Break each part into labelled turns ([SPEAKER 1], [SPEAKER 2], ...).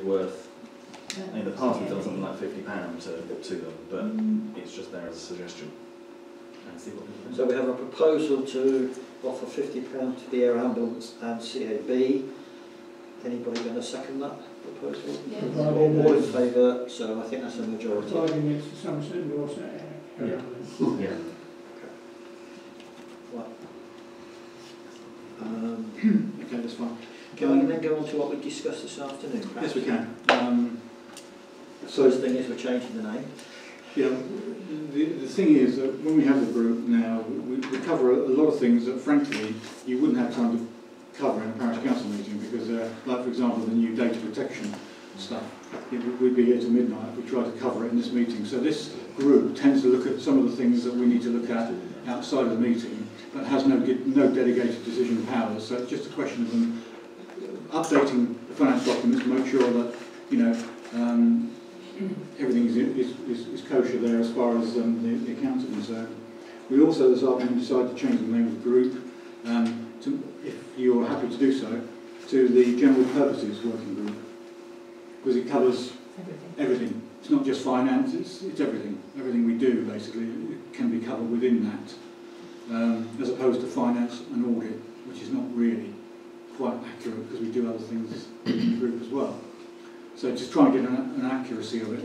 [SPEAKER 1] worth. In the past we've done something like £50 to them, but it's just there as a suggestion. And see what people think.
[SPEAKER 2] So we have a proposal to offer £50 to the air ambulance and CAB. Anybody going to second that proposal?
[SPEAKER 3] Yes.
[SPEAKER 2] All in favour, so I think that's a majority.
[SPEAKER 4] Providing it's to some certain also air ambulance.
[SPEAKER 1] Yeah.
[SPEAKER 5] Okay, that's fine.
[SPEAKER 2] Can we then go on to what we discussed this afternoon? Perhaps?
[SPEAKER 5] Yes, we can.
[SPEAKER 2] So the thing is, we're changing the name.
[SPEAKER 5] Yeah, the thing is that when we have the group now, we cover a lot of things that, frankly, you wouldn't have time to cover in a parish council meeting because, like for example, the new data protection stuff, we'd be here till midnight. We try to cover it in this meeting. So this group tends to look at some of the things that we need to look at outside of the meeting, but has no delegated decision powers. So it's just a question of them updating the finance documents to make sure that, you know, everything is kosher there as far as the accounts are concerned. We also this afternoon decided to change the name of the group, if you're happy to do so, to the General Purposes Working Group, because it covers everything. It's not just finance, it's everything. Everything we do, basically, it can be covered within that, as opposed to finance and audit, which is not really quite accurate because we do other things in the group as well. So just try and get an accuracy of it.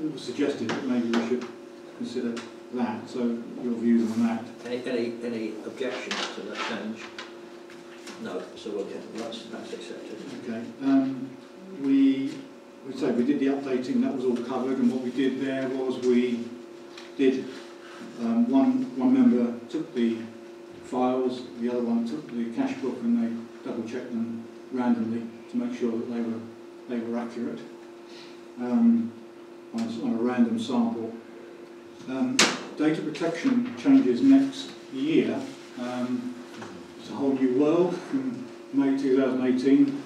[SPEAKER 5] It was suggested that maybe we should consider that. So your views on that?
[SPEAKER 2] Any objections to that change? No. So we'll get that's accepted.
[SPEAKER 5] Okay. We did the updating. That was all covered. And what we did there was we did one member took the files, the other one took the cash book, and they double checked them randomly to make sure that they were accurate on a random sample. Data protection changes next year. It's a whole new world from May 2018.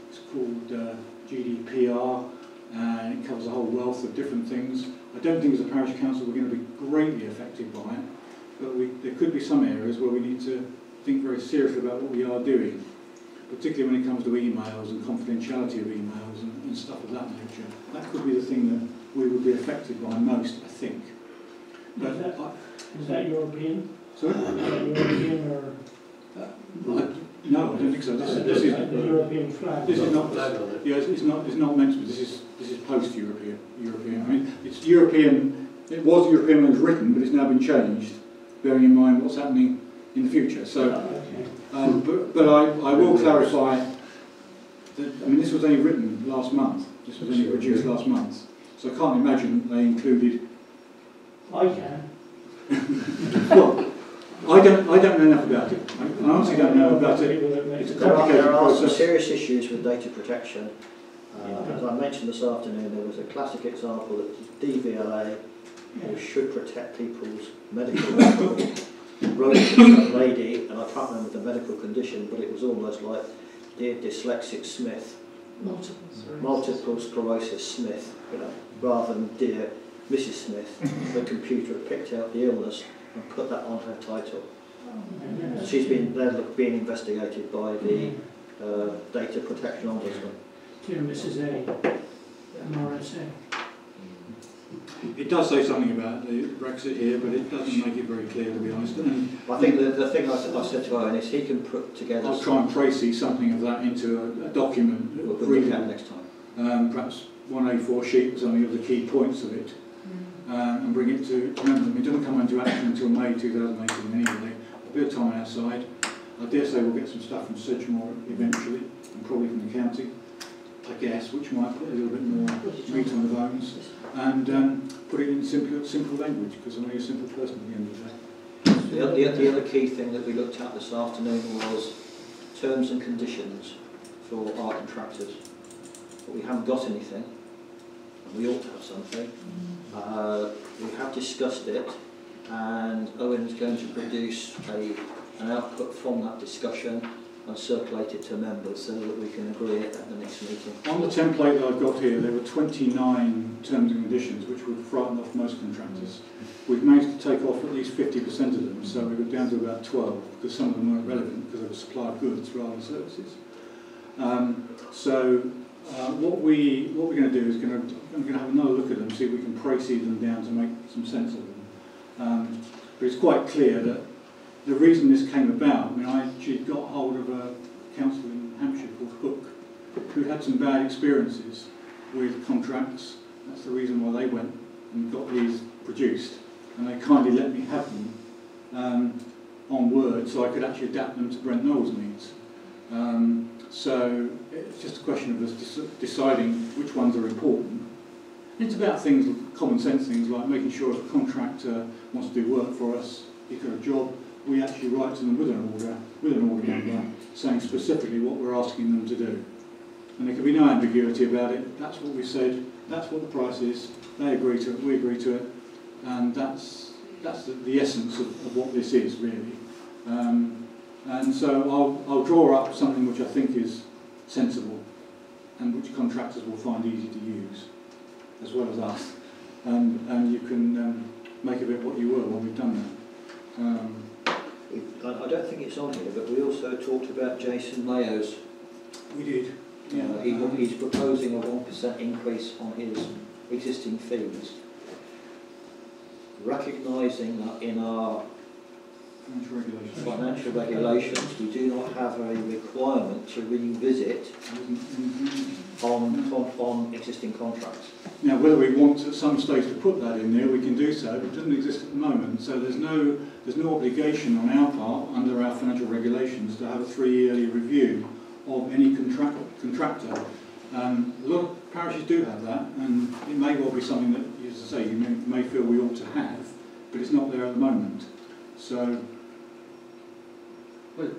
[SPEAKER 5] It's called GDPR, and it covers a whole wealth of different things. I don't think as a parish council we're going to be greatly affected by it, but there could be some areas where we need to think very seriously about what we are doing, particularly when it comes to emails and confidentiality of emails and stuff of that nature. That could be the thing that we would be affected by most, I think. But
[SPEAKER 4] is that European?
[SPEAKER 5] Sorry?
[SPEAKER 4] Is that European or?
[SPEAKER 5] No, I don't think so. This is
[SPEAKER 4] the European flag.
[SPEAKER 5] This is not. Yeah, it's not meant to be. This is post-European. I mean, it's European. It was European when it was written, but it's now been changed, bearing in mind what's happening in the future. So, but I will clarify that. I mean, this was only written last month. This was only produced last month. So I can't imagine they included.
[SPEAKER 4] I can.
[SPEAKER 5] Well, I don't know enough about it. I honestly don't know about it. It's a complicated
[SPEAKER 2] there are some
[SPEAKER 5] process.
[SPEAKER 2] serious issues with data protection. As I mentioned this afternoon, there was a classic example that DVLA, who should protect people's medical records, wrote to a lady, and I can't remember the medical condition, but it was almost like Dear Dyslexic Smith, multiple sclerosis Smith, you know, rather than Dear Mrs. Smith. The computer had picked out the illness and put that on her title. She's been investigated by the Data Protection Ombudsman.
[SPEAKER 4] To Mrs. A. MRSA.
[SPEAKER 5] It does say something about the Brexit here, but it doesn't make it very clear, to be honest. And
[SPEAKER 2] I think the thing I said to Owen is he can put together.
[SPEAKER 5] I'll try and précis something of that into a document.
[SPEAKER 2] We'll bring it out next time.
[SPEAKER 5] Perhaps one A4 sheet or something of the key points of it, and bring it to. Remember, it doesn't come into action until May 2018 anyway. A bit of time outside. I dare say we'll get some stuff from Sedgemoor eventually, and probably from the county, I guess, which might put a little bit more meat on the bones, and put it in simple language, because I'm only a simple person at the end of the day.
[SPEAKER 2] The other key thing that we looked at this afternoon was terms and conditions for our contractors. But we haven't got anything, and we ought to have something. We have discussed it, and Owen is going to produce an output from that discussion and circulate it to members so that we can agree it at the next meeting.
[SPEAKER 5] On the template that I've got here, there were 29 terms and conditions which would frighten off most contractors. We've managed to take off at least 50% of them, so we were down to about 12, because some of them weren't relevant because they were supply of goods rather than services. So What we're going to do is I'm going to have another look at them, see if we can pre-seed them down to make some sense of them. But it's quite clear that the reason this came about, I mean, I actually got hold of a council in Hampshire called Hook, who had some bad experiences with contracts. That's the reason why they went and got these produced, and they kindly let me have them on Word, so I could actually adapt them to Brent Knoll's needs. So it's just a question of us deciding which ones are important. It's about things, common sense things, like making sure if a contractor wants to do work for us, he's got a job, we actually write to them with an order number, saying specifically what we're asking them to do. And there can be no ambiguity about it. That's what we said, that's what the price is, they agree to it, we agree to it, and that's the essence of what this is, really. And so I'll draw up something which I think is sensible and which contractors will find easy to use, as well as us. And you can make of it what you will when we've done that.
[SPEAKER 2] I don't think it's on here, but we also talked about Jason Mayo's.
[SPEAKER 5] We did. Yeah.
[SPEAKER 2] He's proposing a 1% increase on his existing fees, recognising that in our financial regulations we do not have a requirement to revisit on existing contracts.
[SPEAKER 5] Now, whether we want at some stage to put that in there, we can do so, but it doesn't exist at the moment. So there's no obligation on our part, under our financial regulations, to have a 3-yearly review of any contractor. A lot of parishes do have that, and it may well be something that, as I say, you may feel we ought to have, but it's not there at the moment. So,
[SPEAKER 3] well,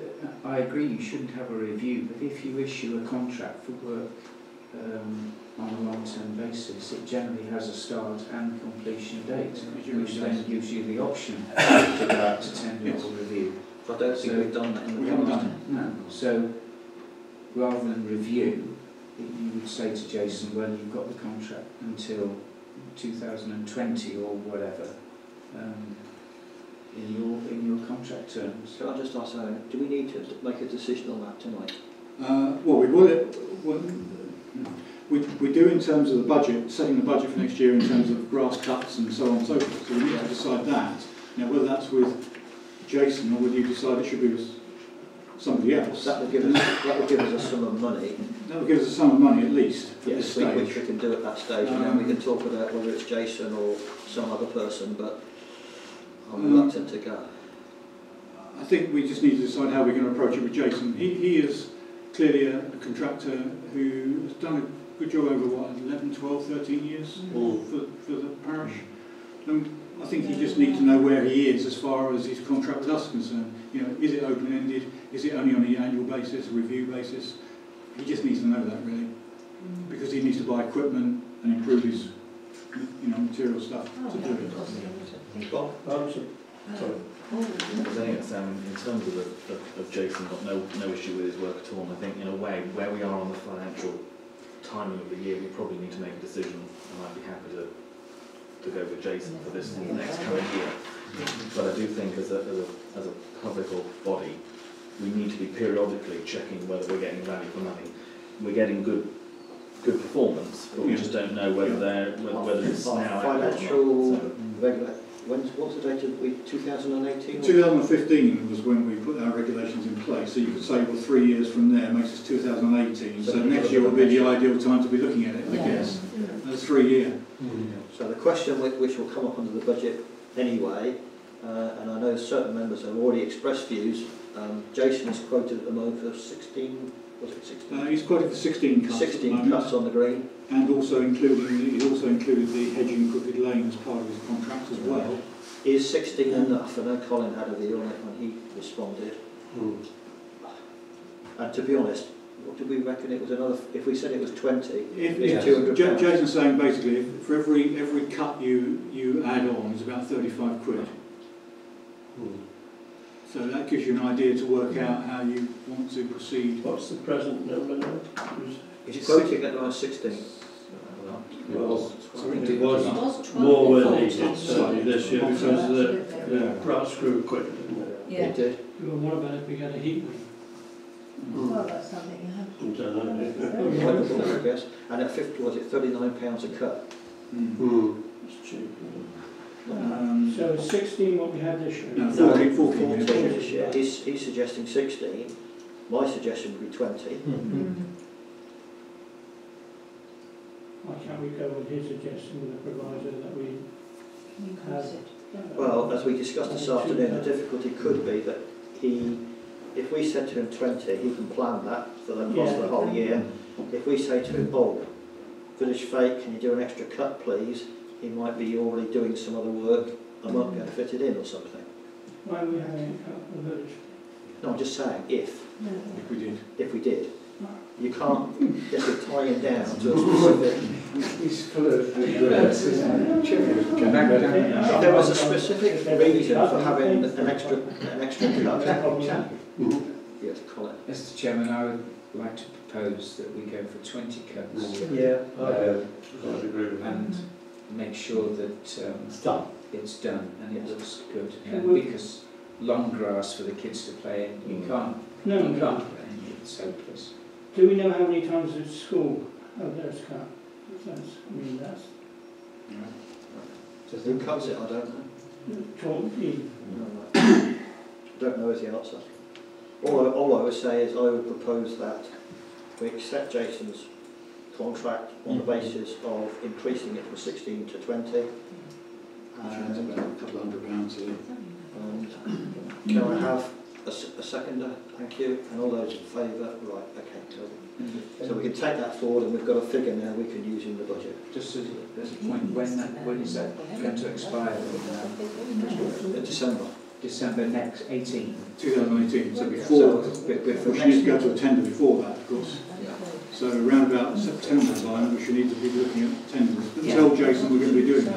[SPEAKER 3] I agree you shouldn't have a review, but if you issue a contract for work on a long-term basis, it generally has a start and completion date, which then gives you the option to go out to tender or review.
[SPEAKER 2] I don't think we've done that in the
[SPEAKER 5] we haven't done it.
[SPEAKER 3] No. So, rather than review, you would say to Jason, well, you've got the contract until 2020 or whatever. In your contract terms.
[SPEAKER 2] Can I just ask, do we need to make a decision on that tonight?
[SPEAKER 5] Well, we do in terms of the budget, setting the budget for next year in terms of grass cuts and so on and so forth. So we need to decide that. Now, whether that's with Jason or whether you decide it should be with somebody else.
[SPEAKER 2] That would give us a sum of money.
[SPEAKER 5] That would give us a sum of money at least at this stage.
[SPEAKER 2] Which we can do at that stage, and then we can talk about whether it's Jason or some other person. But I'm reluctant to go.
[SPEAKER 5] I think we just need to decide how we're going to approach it with Jason. He is clearly a contractor who has done a good job over, 11, 12, 13 years for the parish. I think you just need to know where he is as far as his contract with us is concerned. You know, is it open-ended? Is it only on an annual basis, a review basis? He just needs to know that, really, because he needs to buy equipment and improve his, material stuff to do it.
[SPEAKER 2] Bob?
[SPEAKER 1] Sorry. I think it's, in terms of Jason, got no issue with his work at all. And I think in a way, where we are on the financial timing of the year, we probably need to make a decision, and I'd be happy to go with Jason for this next coming year. But I do think as a public or body, we need to be periodically checking whether we're getting value for money. We're getting good performance, but we just don't know whether it's now
[SPEAKER 2] financial regulation. What's the date of 2018?
[SPEAKER 5] 2015 was when we put our regulations in place, so you could say, well, 3 years from there makes us 2018, so next year will be the ideal time to be looking at it, I guess. That's 3 year.
[SPEAKER 2] So the question which will come up under the budget anyway, and I know certain members have already expressed views, Jason is quoted at the moment for 16, was it 16?
[SPEAKER 5] He's quoted for 16 cuts
[SPEAKER 2] 16 cuts on the green.
[SPEAKER 5] And he's also included the hedging crooked lane as part of his contract as well.
[SPEAKER 2] Is 16 enough? I know Colin had a view on it when he responded. And to be honest, what did we reckon it was another? If we said it was 20, it's £200.
[SPEAKER 5] Jason's saying basically, for every cut you add on is about 35 quid. So that gives you an idea to work out how you want to proceed.
[SPEAKER 6] What's the present number now?
[SPEAKER 2] He's quoting at around 16.
[SPEAKER 6] Well, it was more when he did certainly this year because the grass grew quicker, didn't it?
[SPEAKER 7] Yeah.
[SPEAKER 2] It did.
[SPEAKER 4] Well, what about if we get a heat wave?
[SPEAKER 7] Well, that's something you have to
[SPEAKER 6] Don't know.
[SPEAKER 2] Yes, and at 50, was it £39 a cut?
[SPEAKER 6] It's cheap.
[SPEAKER 4] So 16 what we had this year?
[SPEAKER 5] No,
[SPEAKER 2] No,
[SPEAKER 5] 14
[SPEAKER 2] 14 this year. He's suggesting 16. My suggestion would be 20.
[SPEAKER 4] Why can't we go with his suggestion with the proviso that we
[SPEAKER 7] increase it.
[SPEAKER 2] Well, as we discussed this afternoon, the difficulty could be that if we said to him 20, he can plan that for the cost of the whole year. If we say to him, oh, Village Fate, can you do an extra cut, please? He might be already doing some other work and won't be able to fit it in or something.
[SPEAKER 4] Why are we having a cut for the village?
[SPEAKER 2] No, I'm just saying, if we did. You can't just tie him down to a specific...
[SPEAKER 3] He's full of
[SPEAKER 2] If there was a specific reason for having an extra cut... Yes, Colin.
[SPEAKER 3] Mr. Chairman, I would like to propose that we go for 20 cuts.
[SPEAKER 2] Yeah.
[SPEAKER 6] I'd agree with that.
[SPEAKER 3] And make sure that
[SPEAKER 8] It's done.
[SPEAKER 3] it's done and it looks good.
[SPEAKER 4] Can we-
[SPEAKER 3] Because long grass for the kids to play in, you can't
[SPEAKER 4] No,
[SPEAKER 3] play in, it's hopeless.
[SPEAKER 4] Do we know how many times at school there's cut? That's
[SPEAKER 2] Who cuts it, I don't know. Don't know is the answer. All I would say is I would propose that we accept Jason's contract on the basis of increasing it from 16 to 20.
[SPEAKER 5] Which adds about a couple of £100 a year.
[SPEAKER 2] And can I have a seconder? Thank you. And all those in favour? Right, okay. So we can take that forward and we've got a figure now we can use in the budget.
[SPEAKER 3] Just as a point, when is that going to expire?
[SPEAKER 2] In December.
[SPEAKER 3] December next, 18.
[SPEAKER 5] 2018, so before,
[SPEAKER 2] So,
[SPEAKER 5] we should need to go to a tender before that, of course. So around about September time, we should need to be looking at tenders. But tell Jason we're going to be doing that.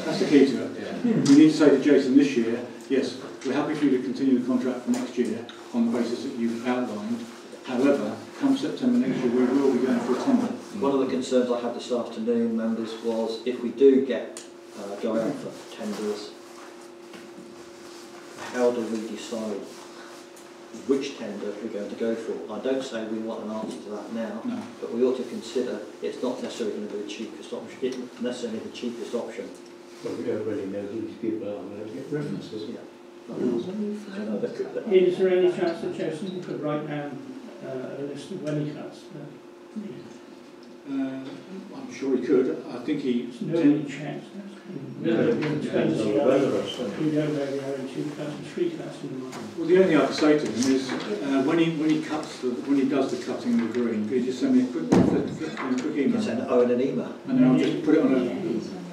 [SPEAKER 5] That's the key to it. We need to say to Jason this year, yes, we're happy for you to continue the contract for next year on the basis that you've outlined. However, come September next year, we will be going for a tender.
[SPEAKER 2] One of the concerns I had this afternoon, members, was if we do go out for tenders, how do we decide which tender we're going to go for? I don't say we want an answer to that now, but we ought to consider it's not necessarily going to be the cheapest option. It's not necessarily the cheapest option.
[SPEAKER 6] Well, we don't really know who these people are, we don't get references.
[SPEAKER 2] Yeah.
[SPEAKER 4] Is there any chance that Jason could write down a list of when he cuts?
[SPEAKER 5] I'm sure he could. I think he...
[SPEAKER 4] Nobody checks that. We don't know where we are in 2 cuts and 3 cuts in the month.
[SPEAKER 5] Well, the only thing I can say to him is when he does the cutting of the green, could you just send me a quick
[SPEAKER 2] You
[SPEAKER 5] email?
[SPEAKER 2] can send Owen an email.
[SPEAKER 5] And then I'll just put it on a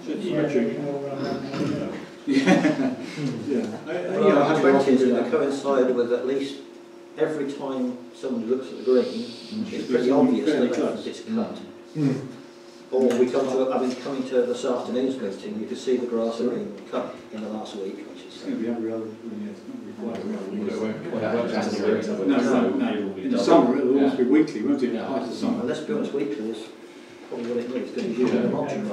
[SPEAKER 5] spreadsheet.
[SPEAKER 2] Well, 20 is going to coincide with at least every time someone looks at the green, it's pretty obvious that it's cut. Or we come to, coming to this afternoon's meeting, you could see the grass had been cut in the last week, which is...
[SPEAKER 5] It's going to be every other,
[SPEAKER 1] No.
[SPEAKER 5] In the summer it'll always be weekly, won't it? Height of the summer.
[SPEAKER 2] Well, let's be honest, weekly is probably what it needs, because it's usually an option.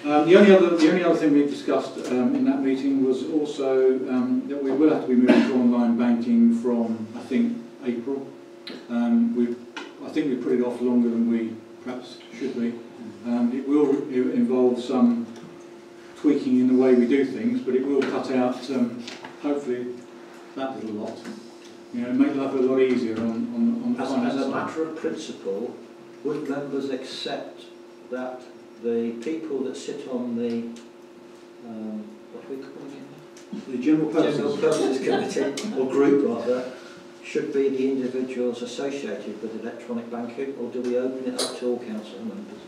[SPEAKER 5] The only other thing we discussed in that meeting was also that we will have to be moving to online banking from, I think, April. I think we put it off longer than we perhaps should be. It will involve some tweaking in the way we do things, but it will cut out, hopefully, that little lot. Make life a lot easier on the finance
[SPEAKER 2] As a
[SPEAKER 5] side.
[SPEAKER 2] matter of principle, would members accept that the people that sit on the, what do we call it?
[SPEAKER 5] The General
[SPEAKER 2] General
[SPEAKER 5] Purposes.
[SPEAKER 2] Purposes Committee, or group rather, should be the individuals associated with electronic banking, or do we open it up to all council members?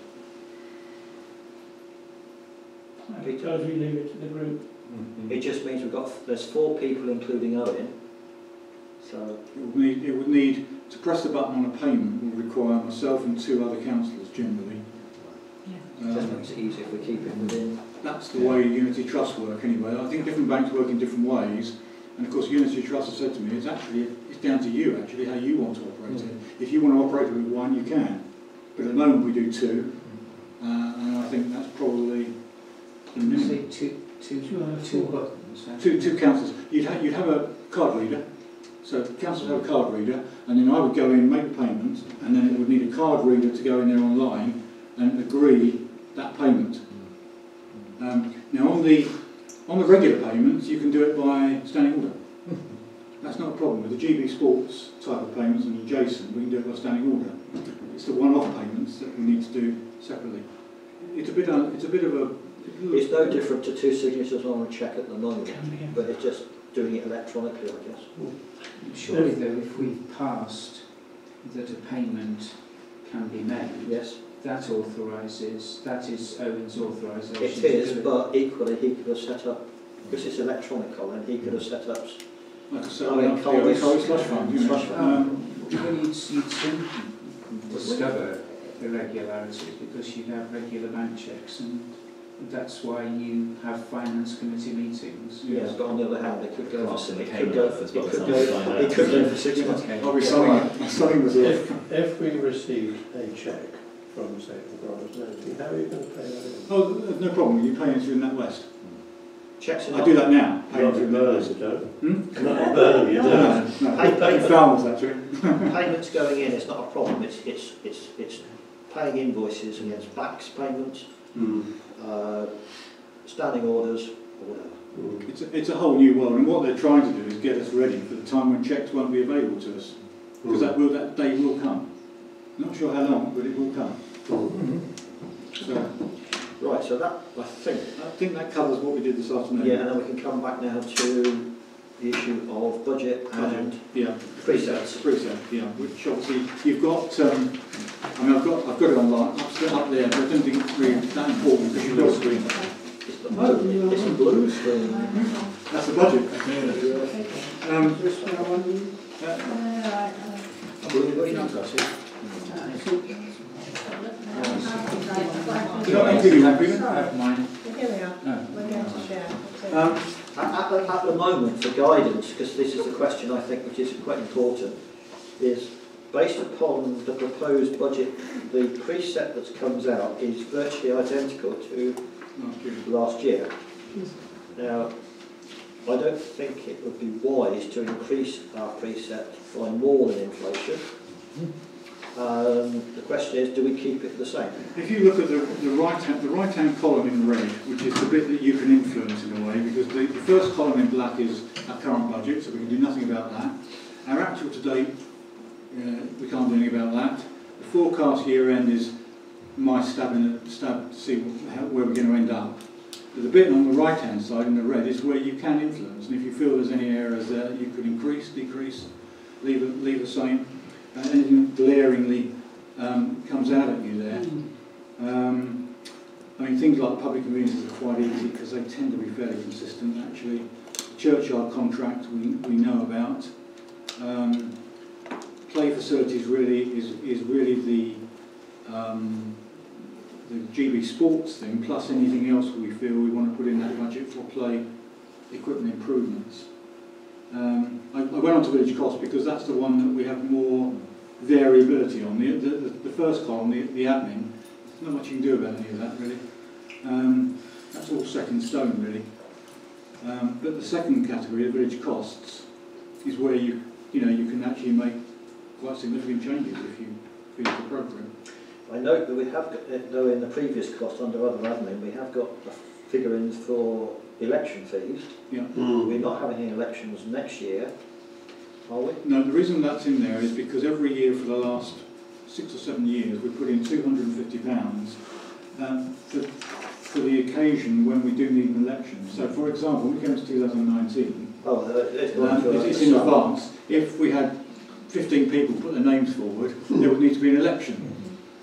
[SPEAKER 4] Because we leave it to the group.
[SPEAKER 2] It just means there's 4 people including Owen, so...
[SPEAKER 5] It would need to press the button on a payment will require myself and 2 other councillors generally.
[SPEAKER 2] It just makes it easy if we keep it within...
[SPEAKER 5] That's the way Unity Trust work anyway. I think different banks work in different ways, and of course Unity Trust has said to me, it's down to you actually how you want to operate it. If you want to operate with 1, you can, but at the moment we do 2, and I think that's probably
[SPEAKER 3] You say two buttons.
[SPEAKER 5] two councillors. You'd have a card reader, So council have a card reader, and then I would go in, make the payment, and then it would need a card reader to go in there online and agree that payment. Now on the regular payments, you can do it by standing order. That's not a problem. With the GB Sports type of payments and adjacent, we can do it by standing order. It's the one-off payments that we need to do separately. It's a bit of a...
[SPEAKER 2] It's no different to two signatures on a cheque at the moment, but it's just doing it electronically, I guess.
[SPEAKER 3] Surely though, if we passed that a payment can be made,
[SPEAKER 2] Yes,
[SPEAKER 3] that is Owen's authorisation.
[SPEAKER 2] it is, but equally he could have set up, because it's electronic, Colin, he could have set up.
[SPEAKER 5] Like I said,
[SPEAKER 2] I mean,
[SPEAKER 5] slush fund, you know.
[SPEAKER 2] Slush fund.
[SPEAKER 3] Well, you'd soon discover irregularities because you'd have regular bank checks, and that's why you have finance committee meetings.
[SPEAKER 2] Yes, but on the other hand, it could go for 6
[SPEAKER 1] It could go for 6 months.
[SPEAKER 2] months.
[SPEAKER 5] I'll be selling myself.
[SPEAKER 6] If we received a cheque from, say, the Brothers Navy, how are you going to pay that in?
[SPEAKER 5] Oh, no problem. You pay into NatWest.
[SPEAKER 2] Checks
[SPEAKER 5] I do that now. Pay
[SPEAKER 6] Not
[SPEAKER 5] into
[SPEAKER 6] in Burnham, you don't?
[SPEAKER 5] Hmm?
[SPEAKER 6] Not in Burnham, you don't?
[SPEAKER 5] No. In Falmouth, actually.
[SPEAKER 2] Payments going in is not a problem. It's paying invoices against backs payments, standing orders, or whatever.
[SPEAKER 5] It's a whole new world, and what they're trying to do is get us ready for the time when cheques won't be available to us, because that day will come. Not sure how long, but it will come. So,
[SPEAKER 2] Right, so that,
[SPEAKER 5] I think that covers what we did this afternoon.
[SPEAKER 2] yeah, and then we can come back now to the issue of budget and
[SPEAKER 5] Yeah.
[SPEAKER 2] presets.
[SPEAKER 5] Preset, yeah. Which obviously you've got. I mean, I've got it online up there, but I don't think it's really that important because you've got a screen.
[SPEAKER 2] It's a blue screen.
[SPEAKER 5] That's the budget.
[SPEAKER 2] Blue version.
[SPEAKER 5] You don't give you one, Peter?
[SPEAKER 3] I have mine.
[SPEAKER 7] Here we are,
[SPEAKER 3] No.
[SPEAKER 7] we're going to share.
[SPEAKER 2] At the moment, for guidance, because this is the question I think which is quite important, is based upon the proposed budget, the preset that comes out is virtually identical to last year. Now, I don't think it would be wise to increase our preset by more than inflation. The question is, do we keep it the same?
[SPEAKER 5] If you look at the right-hand column in red, which is the bit that you can influence in a way, because the first column in black is our current budget, so we can do nothing about that. Our actual to date, we can't do anything about that. The forecast year end is my stab to see where we're going to end up. The bit on the right-hand side in the red is where you can influence, and if you feel there's any areas there, you could increase, decrease, leave the same. Anything glaringly comes out at you there. I mean, things like public conveniences are quite easy because they tend to be fairly consistent. Actually, the churchyard contract we know about. Play facilities really is really the GB Sports thing, plus anything else we feel we want to put in that budget for play equipment improvements. I went on to village costs because that's the one that we have more variability on. The first column, the admin, there's not much you can do about any of that really. That's all set in stone really. But the second category, the village costs, is where you can actually make quite significant changes if you feel it's appropriate.
[SPEAKER 2] I note that we have got, though in the previous cost under other admin, we have got the figurines for election fees.
[SPEAKER 5] Yeah.
[SPEAKER 2] We're not having any elections next year, are we?
[SPEAKER 5] No, the reason that's in there is because every year for the last 6 or 7 years we put in £250 for the occasion when we do need an election. So, for example, when we came to 2019, it's in advance. If we had 15 people put their names forward, there would need to be an election.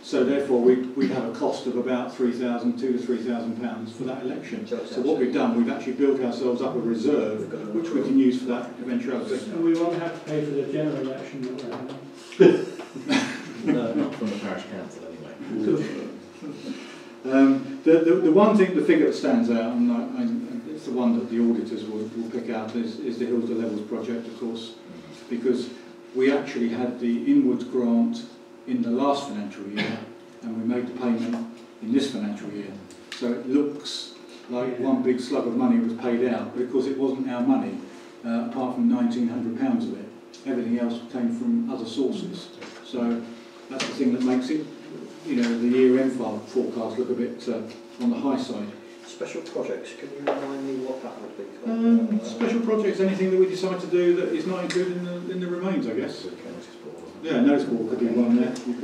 [SPEAKER 5] So therefore we'd have a cost of about £2,000 to £3,000 for that election. So what we've done, we've actually built ourselves up a reserve which we can use for that eventuality.
[SPEAKER 4] And we won't have to pay for the general election that we're having.
[SPEAKER 1] No, not from the parish council anyway.
[SPEAKER 5] The one thing, the figure that stands out, and it's the one that the auditors will pick out, is the Hills to Levels project, of course, because we actually had the inwards grant in the last financial year, and we made the payment in this financial year. So it looks like one big slug of money was paid out, but of course it wasn't our money, apart from £1,900 of it. everything else came from other sources. So that's the thing that makes it, you know, the year-end forecast look a bit on the high side.
[SPEAKER 2] Special projects, can you remind me what that would be?
[SPEAKER 5] Special projects, anything that we decide to do that is not included in the remains, I guess. Yeah, notice board could be one there. You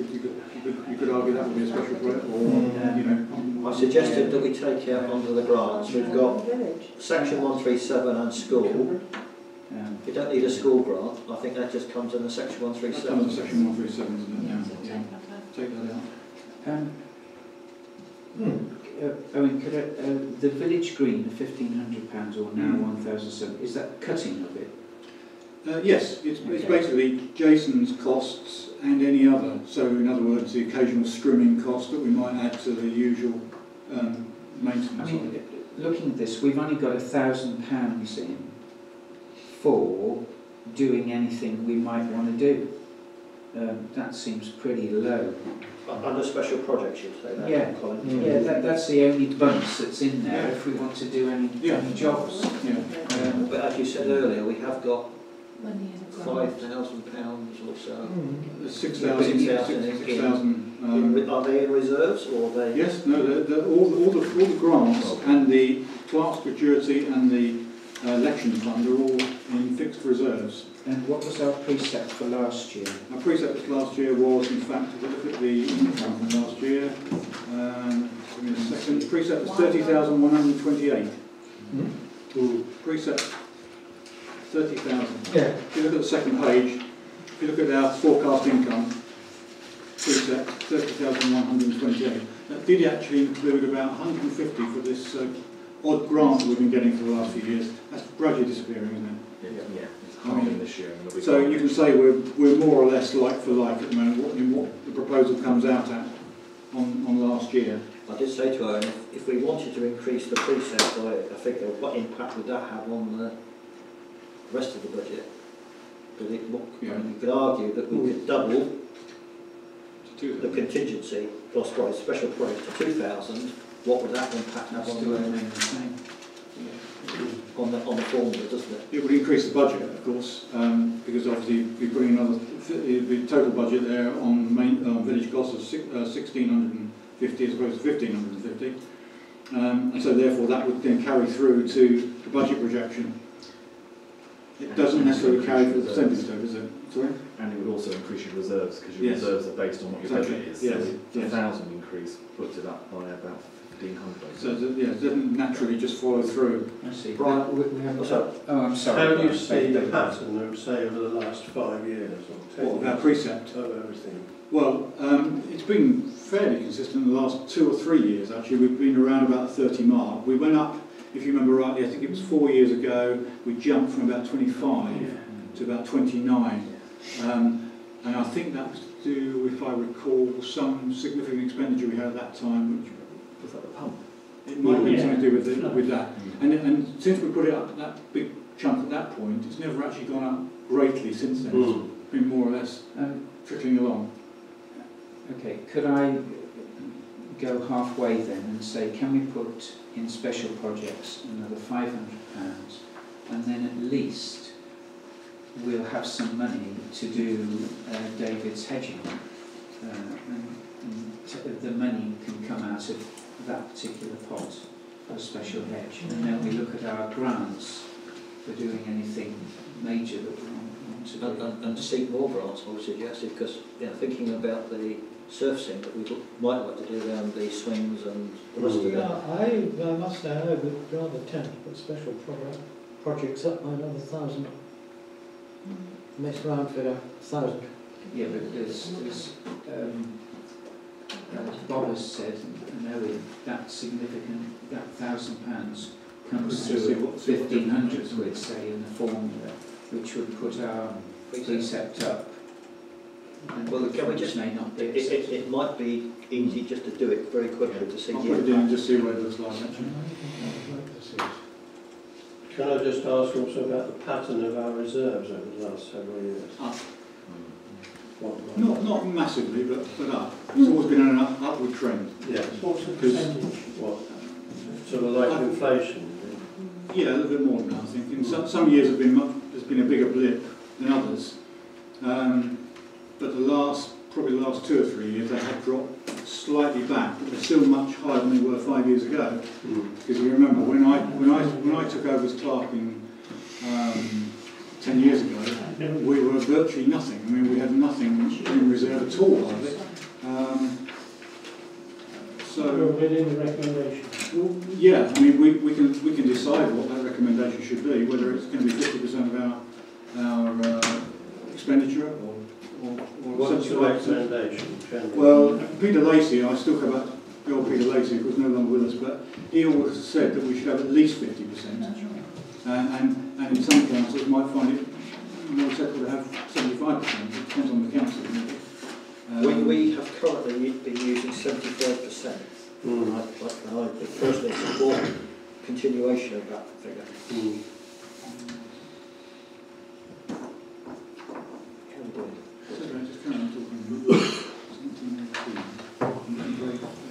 [SPEAKER 5] could argue that would be a special project, or you know.
[SPEAKER 2] I suggested that we take out under the grants. We've got section 137 and school. You don't need a school grant. I think that just comes in the section 137.
[SPEAKER 5] That comes in section 137, isn't it? Yeah. Take that out.
[SPEAKER 3] I mean, could the village green, the £1,500 or now 1,007, is that cutting of it?
[SPEAKER 5] Yes, it's basically Jason's costs and any other. So in other words, the occasional strimming cost that we might add to the usual maintenance.
[SPEAKER 3] I mean, looking at this, we've only got £1,000 in for doing anything we might want to do. That seems pretty low.
[SPEAKER 2] Under special projects, you'd say that?
[SPEAKER 3] Yeah,
[SPEAKER 2] Colin?
[SPEAKER 3] yeah, that's the only bumps that's in there if we want to do any jobs.
[SPEAKER 5] Yeah.
[SPEAKER 2] But as you said earlier, we have got
[SPEAKER 7] Money in a grant.
[SPEAKER 2] £5,000 or so.
[SPEAKER 5] 6,000.
[SPEAKER 2] Are they in reserves or are they?
[SPEAKER 5] Yes, no, all the grants and the class gratuity and the election fund are all in fixed reserves.
[SPEAKER 3] And what was our precept for last year?
[SPEAKER 5] Our precept for last year was, in fact, if we look at the income from last year, give me a second, precept was 30,128. Precept 30,000.
[SPEAKER 2] Yeah.
[SPEAKER 5] If you look at the second page, if you look at our forecast income, precept 30,128. That did actually include about 150 for this odd grant that we've been getting for the last few years. That's gradually disappearing, isn't it?
[SPEAKER 1] Yeah, it's halving this year. And
[SPEAKER 5] So you can say we're more or less like for like at the moment, what the proposal comes out at on last year.
[SPEAKER 2] I did say to Owen, if we wanted to increase the precept by a figure, what impact would that have on the rest of the budget? Because you could argue that we could double the contingency plus what is special project to 2,000. What would that impact have on the formula, doesn't it?
[SPEAKER 5] It would increase the budget, of course, because obviously you're putting another the total budget there on village costs of 1,650 as opposed to 1,550, and so therefore that would then carry through to the budget projection. It doesn't necessarily carry for the percentage though, does it? Sorry?
[SPEAKER 1] And it would also increase your reserves, because your reserves are based on what your budget is.
[SPEAKER 5] Yes.
[SPEAKER 1] So the 1,000 increase puts it up by about 1,500.
[SPEAKER 5] So it doesn't naturally just follow through.
[SPEAKER 3] I see.
[SPEAKER 2] Right.
[SPEAKER 3] We haven't
[SPEAKER 2] So,
[SPEAKER 3] I'm sorry.
[SPEAKER 6] How do you see the pattern of, say, over the last 5 years or 10
[SPEAKER 5] What
[SPEAKER 6] years
[SPEAKER 5] about precept?
[SPEAKER 6] of everything?
[SPEAKER 5] Well, it's been fairly consistent in the last 2 or 3 years actually. We've been around about the 30 mark. We went up, if you remember rightly, I think it was 4 years ago, we jumped from about 25 to about 29. And I think that was to do, if I recall, some significant expenditure we had at that time, which
[SPEAKER 1] Was that the pump?
[SPEAKER 5] it might have been something to do with that. And since we put it up that big chunk at that point, it's never actually gone up greatly since then. It's been more or less trickling along.
[SPEAKER 3] Okay, could I go halfway then and say, can we put in special projects another £500, and then at least we'll have some money to do David's hedging, and the money can come out of that particular pot for a special hedge, and then we look at our grants for doing anything major that we want to do.
[SPEAKER 2] and to seek more grants, I would suggest, because thinking about the surfacing that we might like to do around the swings and the rest of it.
[SPEAKER 8] I must say I would rather tend to put special projects up by another 1,000. Mess around for 1,000.
[SPEAKER 3] Yeah, but there's Bob has said, knowing that significant, that £1,000 comes through at 1,500 quid, say, in the formula, which would put our precept up. And
[SPEAKER 2] Well, can we just,
[SPEAKER 3] may not be
[SPEAKER 2] it might be easy just to do it very quickly to see
[SPEAKER 5] I'll
[SPEAKER 2] the
[SPEAKER 5] put it in and
[SPEAKER 2] impact.
[SPEAKER 5] just see what it looks like actually.
[SPEAKER 6] Can I just ask also about the pattern of our reserves over the last several years?
[SPEAKER 5] Up.
[SPEAKER 6] What,
[SPEAKER 5] Not massively, but up. It's always been an upward trend.
[SPEAKER 6] yes.
[SPEAKER 4] What's the percentage?
[SPEAKER 6] What? Sort of like inflation?
[SPEAKER 5] Yeah, a little bit more than that, I think. In some years there's been a bigger blip than others. But probably the last 2 or 3 years, they have dropped slightly back, but they're still much higher than they were 5 years ago. Because you remember when I took over as clerk in 10 years ago, we were virtually nothing. I mean, we had nothing in reserve at all.
[SPEAKER 4] We're within the recommendation.
[SPEAKER 5] Well, yeah, I mean, we can decide what that recommendation should be, whether it's going to be 50% of our expenditure or
[SPEAKER 6] What's the recommendation?
[SPEAKER 5] Well, Peter Lacey, I still come back to the old Peter Lacey, who was no longer with us, but he always said that we should have at least 50%. And in some councils might find it more acceptable to have 75%. It depends on the council.
[SPEAKER 2] We have currently been using 75%. I personally support continuation of that figure. Can do.
[SPEAKER 5] Just carry on talking.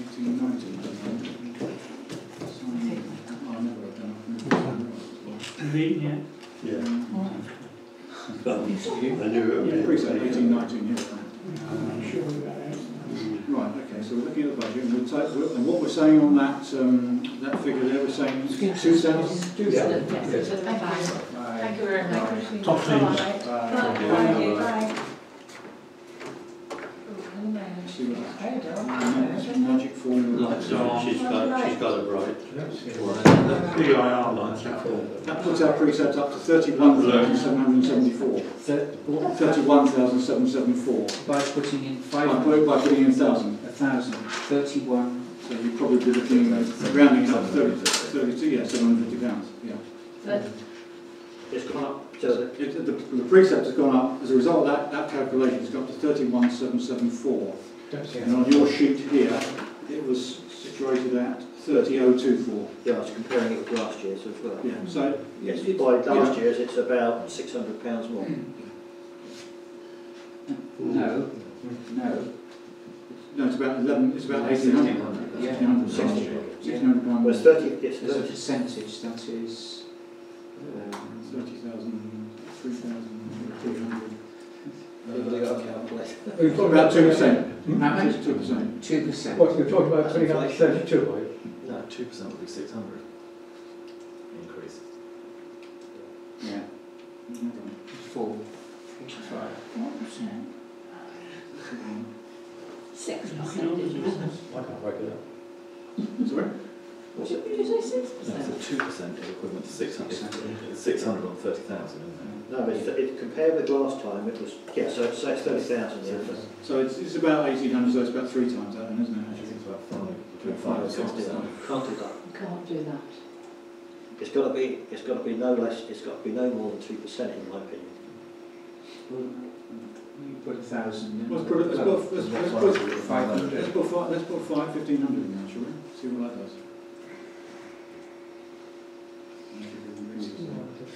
[SPEAKER 5] 18, 19. I never have done it.
[SPEAKER 4] Meeting yet?
[SPEAKER 6] Yeah. I knew it would be.
[SPEAKER 5] Precinct 18, 19, yeah.
[SPEAKER 4] I'm sure we got it.
[SPEAKER 5] Right, okay, so we're looking at the budget, and and what we're saying on that that figure there, we're saying 2,000?
[SPEAKER 8] Yeah.
[SPEAKER 7] Thank you very much.
[SPEAKER 4] Top things.
[SPEAKER 7] Bye.
[SPEAKER 5] See what that magic formula.
[SPEAKER 6] She's got it right.
[SPEAKER 5] That puts our precept up to 31,774. 31,774.
[SPEAKER 3] By putting in
[SPEAKER 5] By putting in 1,000.
[SPEAKER 3] 1,000, 31.
[SPEAKER 5] So you'd probably be looking at rounding up to 32, yeah, £750. Yeah.
[SPEAKER 2] It's gone up. So
[SPEAKER 5] The precept has gone up as a result of that calculation. It's got up to 31,774. And on your sheet here, it was situated at 30,024.
[SPEAKER 2] yeah, I was comparing it with last year's as well.
[SPEAKER 5] Yeah. So
[SPEAKER 2] Yes, by last year's it's about £600 more.
[SPEAKER 3] No.
[SPEAKER 5] no, it's about 11. It's about 1,800.
[SPEAKER 3] Yeah.
[SPEAKER 5] 1,600 pounds.
[SPEAKER 2] Well, it's 30. It's
[SPEAKER 3] As a
[SPEAKER 2] 30.
[SPEAKER 3] percentage, that is
[SPEAKER 5] 30,000, 3,300.
[SPEAKER 2] Everybody got a calculator.
[SPEAKER 5] We've got about 2%.
[SPEAKER 3] how much?
[SPEAKER 5] 2%.
[SPEAKER 3] 2%.
[SPEAKER 8] What, you're talking about putting up to 32, are you?
[SPEAKER 2] No.
[SPEAKER 1] 2% would be 600 increase.
[SPEAKER 5] Yeah.
[SPEAKER 3] 4, 5.
[SPEAKER 7] 6%.
[SPEAKER 8] I can't work it out.
[SPEAKER 5] Sorry?
[SPEAKER 2] What's it?
[SPEAKER 7] Did you say
[SPEAKER 1] So
[SPEAKER 7] 6%?
[SPEAKER 1] 2% is equivalent to 600. It's 600 on 30,000, isn't it?
[SPEAKER 2] No, it's compared with last time. It was so it's 30,000. Yeah.
[SPEAKER 5] So it's about 1,800, so it's about 3 times that, then, isn't it?
[SPEAKER 1] I think
[SPEAKER 5] Actually?
[SPEAKER 1] it's about between 5 and 6%.
[SPEAKER 2] Can't do that.
[SPEAKER 7] You can't do that.
[SPEAKER 2] It's got to be no less. It's got to be no more than 2%, in my opinion.
[SPEAKER 3] You put 1,000 in.
[SPEAKER 5] Let's put
[SPEAKER 3] 500.
[SPEAKER 5] let's put 1,500 in there, shall we? See what that does.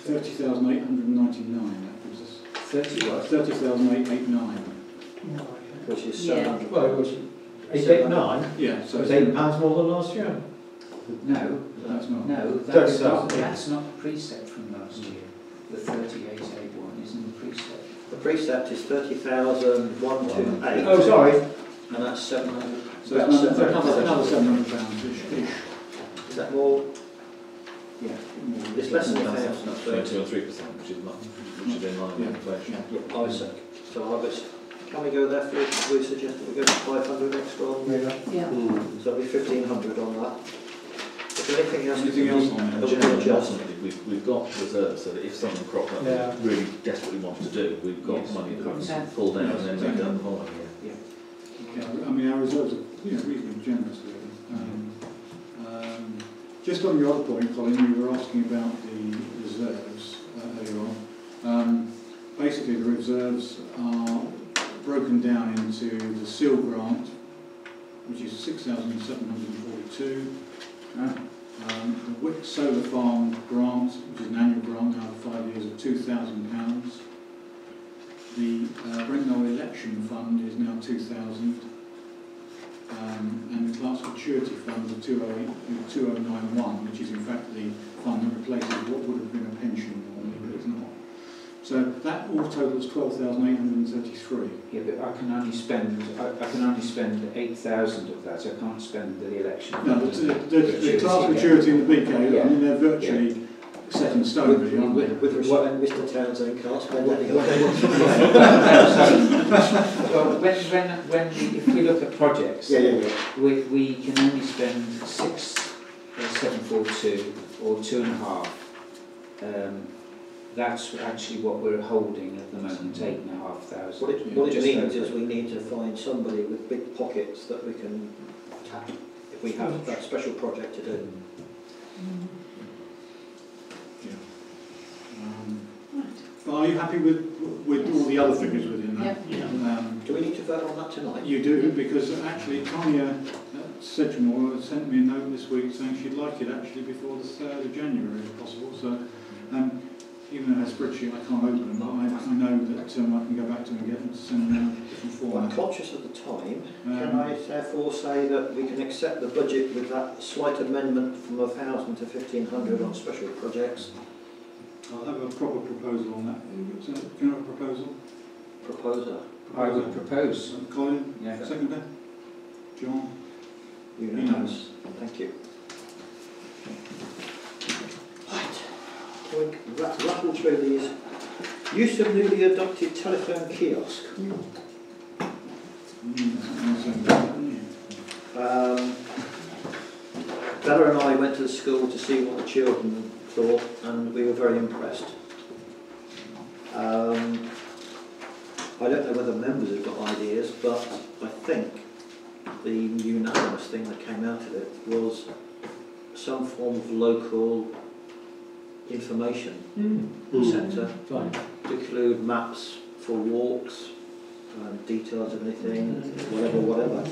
[SPEAKER 5] 30,899. That gives us
[SPEAKER 3] 30 what?
[SPEAKER 5] 30,889.
[SPEAKER 2] Which is
[SPEAKER 7] Yeah.
[SPEAKER 2] 700.
[SPEAKER 8] Well, it was 889,
[SPEAKER 5] Yeah,
[SPEAKER 8] so
[SPEAKER 5] so
[SPEAKER 8] it's £8 more than last year.
[SPEAKER 3] No,
[SPEAKER 5] that's not.
[SPEAKER 3] no,
[SPEAKER 8] 30,000.
[SPEAKER 3] that's not the precept from last year. The 3881 isn't the precept.
[SPEAKER 2] The precept is 30,128.
[SPEAKER 8] Oh, sorry.
[SPEAKER 2] And that's 700.
[SPEAKER 5] So it's another £700 ish.
[SPEAKER 2] Is that more?
[SPEAKER 3] Yeah.
[SPEAKER 2] It's less than
[SPEAKER 1] That's
[SPEAKER 2] 1,000.
[SPEAKER 1] between 2 and 3%, which is not, which is in line with inflation.
[SPEAKER 2] Yeah, I was. So I was. Can we go there? We suggest that we go to 500 extra on there.
[SPEAKER 7] Yeah.
[SPEAKER 2] So it'll be 1,500 on that. Is there anything else?
[SPEAKER 5] Anything else on there?
[SPEAKER 2] that we can
[SPEAKER 1] Generally,
[SPEAKER 2] adjust?
[SPEAKER 1] ultimately, we've got reserves so that if something cropped up
[SPEAKER 8] Yeah.
[SPEAKER 1] that we really desperately want to do, we've got
[SPEAKER 3] Yes.
[SPEAKER 1] money that we
[SPEAKER 7] Yeah.
[SPEAKER 1] can pull down and then make it up the following year.
[SPEAKER 5] Yeah, I mean, our reserves are reasonably generous, really. Just on your other point, Colin, you were asking about the reserves earlier on. Basically, the reserves are broken down into the SEAL grant, which is 6,742. The Wick Solar Farm grant, which is an annual grant now for 5 years, of £2,000. The Brent Knoll Election Fund is now 2,000. And the Clerk's Gratuity Fund of 2091, which is in fact the fund that replaces what would have been a pension normally, but it's not. So that all totals 12,833.
[SPEAKER 3] Yeah, but I can only spend 8,000 of that. I can't spend the election.
[SPEAKER 5] No, but the class maturity and the BK,
[SPEAKER 3] Yeah.
[SPEAKER 5] I mean, they're virtually set in stone, really, aren't they?
[SPEAKER 2] With respect, Mr Townsend can't spend any of
[SPEAKER 3] Well, if we look at projects, we can only spend 6,742 or 2.5. That's actually what we're holding at the moment, 8,500.
[SPEAKER 2] What it means is we need to find somebody with big pockets that we can tap if we have that special project to do.
[SPEAKER 5] But are you happy with all the other figures within that?
[SPEAKER 2] Do we need to vote on that tonight?
[SPEAKER 5] You do, because actually Tanya Sedgemore sent me a note this week saying she'd like it actually before the 3rd of January if possible. So even though her spreadsheet I can't open them, but I know that I can go back to them and get them to send them in a different format.
[SPEAKER 2] I'm conscious of the time. Can I therefore say that we can accept the budget with that slight amendment from 1,000 to 1,500 on special projects?
[SPEAKER 5] I'll have a proper proposal on that. Can I have a proposal?
[SPEAKER 2] Proposer.
[SPEAKER 3] I would propose.
[SPEAKER 5] Colin?
[SPEAKER 3] Yeah.
[SPEAKER 5] Seconder? John?
[SPEAKER 2] Unanimous. Thank you. Right. Can we rattle through these? Use of newly adopted telephone kiosk. Bella and I went to the school to see what the children thought, and we were very impressed. I don't know whether members have got ideas, but I think the unanimous thing that came out of it was some form of local information centre to include maps for walks, details of anything, whatever.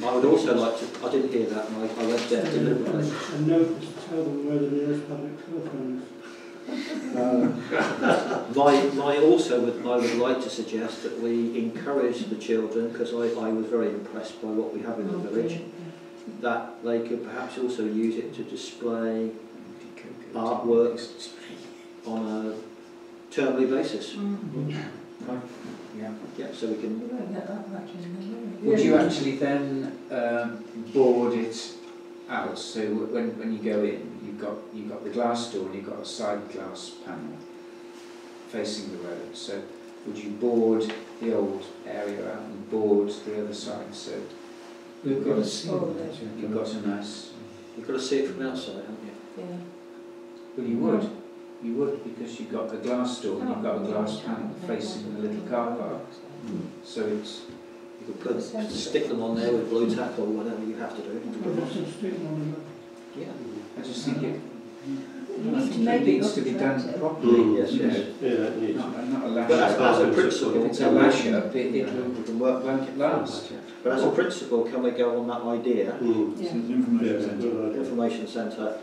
[SPEAKER 2] I would also like to, I didn't hear that, and I read that deliberately.
[SPEAKER 4] A note to tell them where the nearest public telephone is.
[SPEAKER 2] I would like to suggest that we encourage the children, because I was very impressed by what we have in the village, that they could perhaps also use it to display artworks on a termly basis. Yeah, so we can.
[SPEAKER 3] Would you actually then board it out? So when you go in, you've got the glass door and you've got a side glass panel facing the road. So would you board the old area out and board the other side? So you've got a nice.
[SPEAKER 2] You've got to see it from outside, haven't you?
[SPEAKER 7] Yeah.
[SPEAKER 3] Well, you would. You would, because you've got the glass door and you've got a glass panel facing the little car park. So it's.
[SPEAKER 2] You could stick them on there with blue tack or whatever you have to do. Yeah.
[SPEAKER 3] I just think it
[SPEAKER 7] needs
[SPEAKER 3] to be done properly.
[SPEAKER 2] Yes.
[SPEAKER 6] It needs.
[SPEAKER 3] Not a lash
[SPEAKER 2] But
[SPEAKER 3] up.
[SPEAKER 2] as a principle,
[SPEAKER 3] If it's a lash up, it
[SPEAKER 2] won't
[SPEAKER 3] won't last.
[SPEAKER 2] But as a principle, can we go on that idea? Information centre.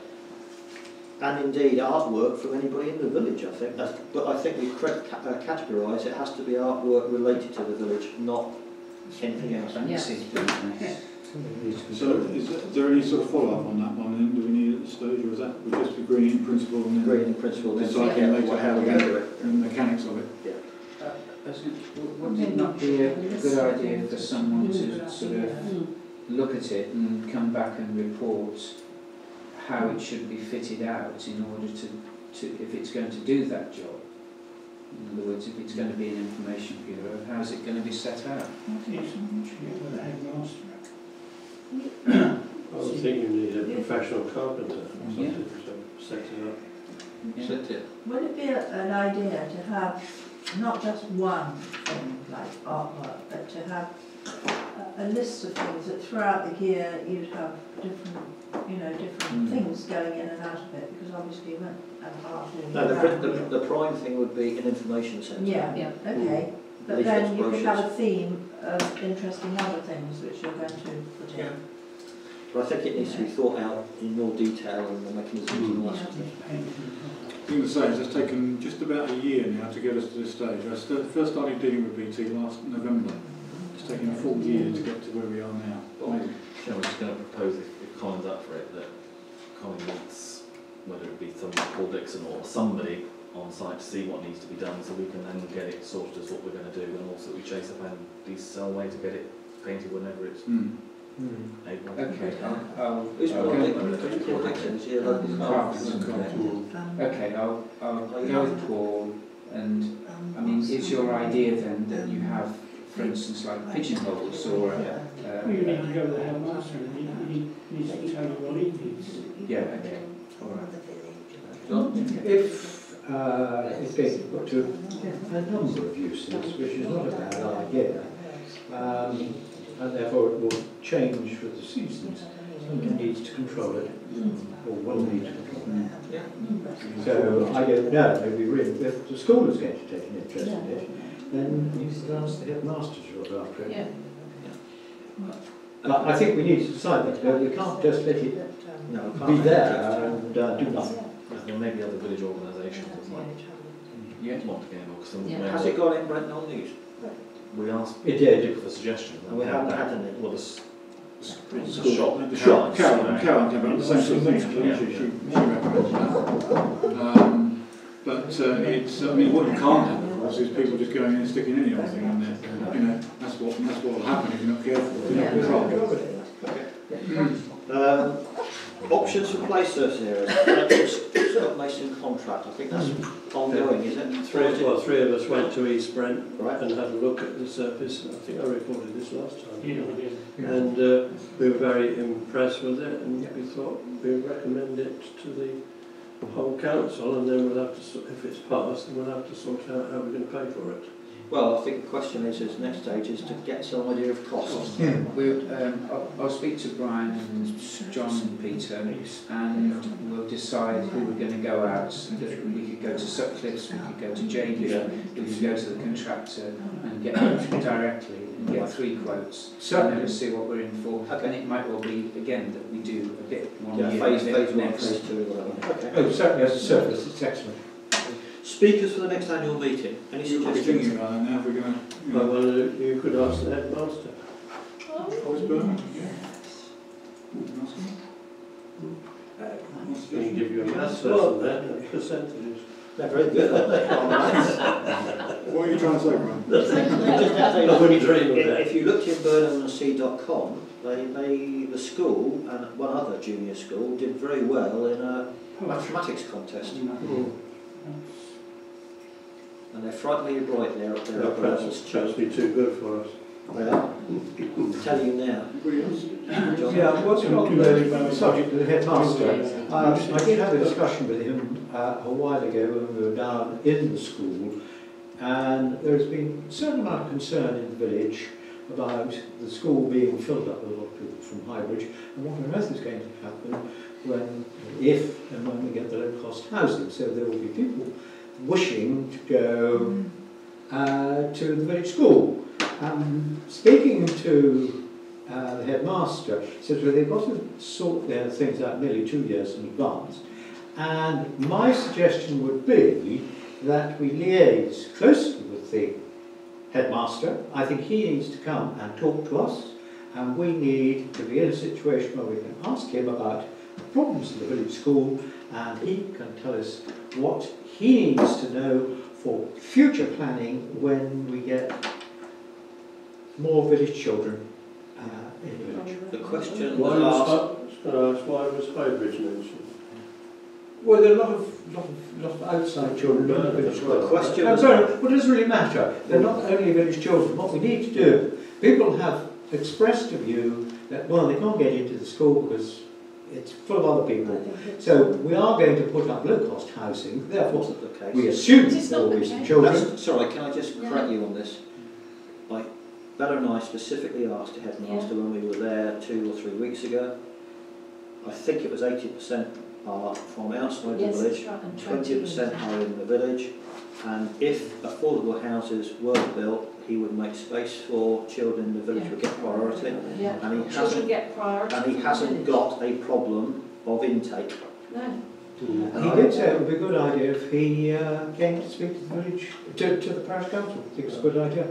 [SPEAKER 2] And indeed artwork from anybody in the village, I think. But I think we categorise it has to be artwork related to the village, not anything else.
[SPEAKER 5] So is there any sort of follow-up on that one then? Do we need at this stage, or is that we just agreeing in principle and then
[SPEAKER 2] Agreeing in principle, then
[SPEAKER 5] deciding later
[SPEAKER 2] how we're going to do it?
[SPEAKER 5] and the mechanics of it?
[SPEAKER 3] Would it not be a good idea for someone to sort of look at it and come back and report how it should be fitted out in order to if it's going to do that job? In other words, if it's going to be an information bureau, how is it going to be set out?
[SPEAKER 6] I would think you need a professional carpenter or something to set it up.
[SPEAKER 3] Yeah.
[SPEAKER 7] Would it be an idea to have not just one thing like artwork, but to have a list of things that throughout the year you'd have different things going in and out of it, because obviously you won't have art doing
[SPEAKER 2] No, the prime thing would be an information centre.
[SPEAKER 7] Yeah, okay. But
[SPEAKER 2] Leaflets,
[SPEAKER 7] then you could have a
[SPEAKER 2] brochures.
[SPEAKER 7] theme of interesting other things which you're going to put in.
[SPEAKER 2] But I think it needs to be thought out in more detail and the mechanisms and all that sort of thing.
[SPEAKER 5] I'm going to say it's taken just about a year now to get us to this stage. I first started dealing with BT last November. It's taken a full year to get to where we are now.
[SPEAKER 1] I was just going to propose, if Colin's up for it, that Colin meets whether it be somebody Paul Dixon or somebody on site to see what needs to be done, so we can then get it sorted as what we're going to do, and also we chase up Andy's way to get it painted whenever it's able.
[SPEAKER 3] Okay,
[SPEAKER 2] Who's Paul Dixon? Is he a local
[SPEAKER 3] okay, I'll go with Paul, and I mean, is your idea then that you have, for instance, like pigeonholes or
[SPEAKER 4] Well, you need to go to the headmaster and he needs to tell you what he needs.
[SPEAKER 3] yeah, okay, all right.
[SPEAKER 8] If it's being put to a number of uses, which is not a bad idea, and therefore it will change with the seasons. Someone needs to control it, or one needs to control it. So I don't know, maybe really, if the school is going to take an interest in it, then you should ask the headmaster to look after it. But I think we need to decide that we can't just let it be there and do nothing.
[SPEAKER 1] There may be other village organisations that might want to get involved.
[SPEAKER 2] Has it gone in Brent Knoll News?
[SPEAKER 1] We asked
[SPEAKER 8] It did.
[SPEAKER 1] for suggestions.
[SPEAKER 2] And we haven't had any.
[SPEAKER 1] Well, the
[SPEAKER 5] The
[SPEAKER 1] shop.
[SPEAKER 5] Carol came up with the same sort of thing,
[SPEAKER 1] Yeah.
[SPEAKER 5] actually. She recommends that. But it's, I mean, what you can't have, of course, is people just going in and sticking any old thing in there. You know, that's what will happen if you're not careful. If you're not controlled.
[SPEAKER 2] Options for play surface areas. Scott Mason contract. I think that's ongoing, is it?
[SPEAKER 6] Three of us went to East Brent
[SPEAKER 2] Right.
[SPEAKER 6] and had a look at the surface. I think I reported this last time.
[SPEAKER 4] You know, it is.
[SPEAKER 6] And we were very impressed with it, and we thought we'd recommend it to the whole council, and then we'll have to, if it's passed, then we'll have to sort out how we're going to pay for it.
[SPEAKER 2] Well, I think the question is next stage is to get some idea of costs.
[SPEAKER 3] I'll speak to Brian and John and Peter, and we'll decide who we're going to go out. We could go to Sutcliffe's, we could go to JD, we could go to the contractor and get directly and get 3 quotes. So then we'll see what we're in for. And it might well be, again, that we do a bit one year,
[SPEAKER 2] phase
[SPEAKER 3] a bit
[SPEAKER 2] 1,
[SPEAKER 3] next.
[SPEAKER 2] phase 2, whatever. Okay.
[SPEAKER 8] Oh, certainly as a service, it's excellent.
[SPEAKER 2] Speakers for the next annual meeting. Any
[SPEAKER 5] We're
[SPEAKER 2] suggestions?
[SPEAKER 5] thinking about that now, if we're going to...
[SPEAKER 6] Well, you could ask the headmaster.
[SPEAKER 5] Always burn?
[SPEAKER 6] Can you give you a maths lesson then, percentages?
[SPEAKER 2] They're very good, aren't they?
[SPEAKER 5] What are you trying to say, Brian?
[SPEAKER 6] I wouldn't dream of that.
[SPEAKER 2] If you looked in burnhamandc.com, the school and one other junior school did very well in a mathematics contest. And they're frighteningly bright there up there.
[SPEAKER 6] Perhaps be too good for us.
[SPEAKER 2] Well, I'm telling you now. John?
[SPEAKER 8] Yeah, what's on the subject of the headmaster? I did have a discussion with him a while ago when we were down in the school, and there's been a certain amount of concern in the village about the school being filled up with a lot of people from Highbridge, and what on earth is going to happen if and when we get the low-cost housing. So there will be people wishing to go to the village school. Speaking to the headmaster, he says, well, they've got to sort their things out nearly 2 years in advance. And my suggestion would be that we liaise closely with the headmaster. I think he needs to come and talk to us, and we need to be in a situation where we can ask him about the problems of the village school, and he can tell us what he needs to know for future planning when we get more village children in the village.
[SPEAKER 2] The question
[SPEAKER 6] Why
[SPEAKER 2] was
[SPEAKER 6] was Highbridge mentioned?
[SPEAKER 8] Well, there are a lot of outside children in the village.
[SPEAKER 2] The question
[SPEAKER 8] I'm
[SPEAKER 2] was
[SPEAKER 8] sorry, well, it doesn't really matter. They're not only village children. What we need to do, people have expressed to you that, well, they can't get into the school because it's full of other people. So we are going to put up low-cost housing. Therefore,
[SPEAKER 2] wasn't the case.
[SPEAKER 8] we assume there will be some children.
[SPEAKER 2] Sorry, can I just correct you on this? Bella and I specifically asked the headmaster when we were there 2 or 3 weeks ago. I think it was 80% are from outside the village,
[SPEAKER 7] right,
[SPEAKER 2] 20% are in the village, and if affordable houses were built, he would make space for children in the village would get priority, and he hasn't got a problem of intake.
[SPEAKER 7] No.
[SPEAKER 8] He did say it would be a good idea if he came to speak to the village, to the parish council. I think it's a good idea.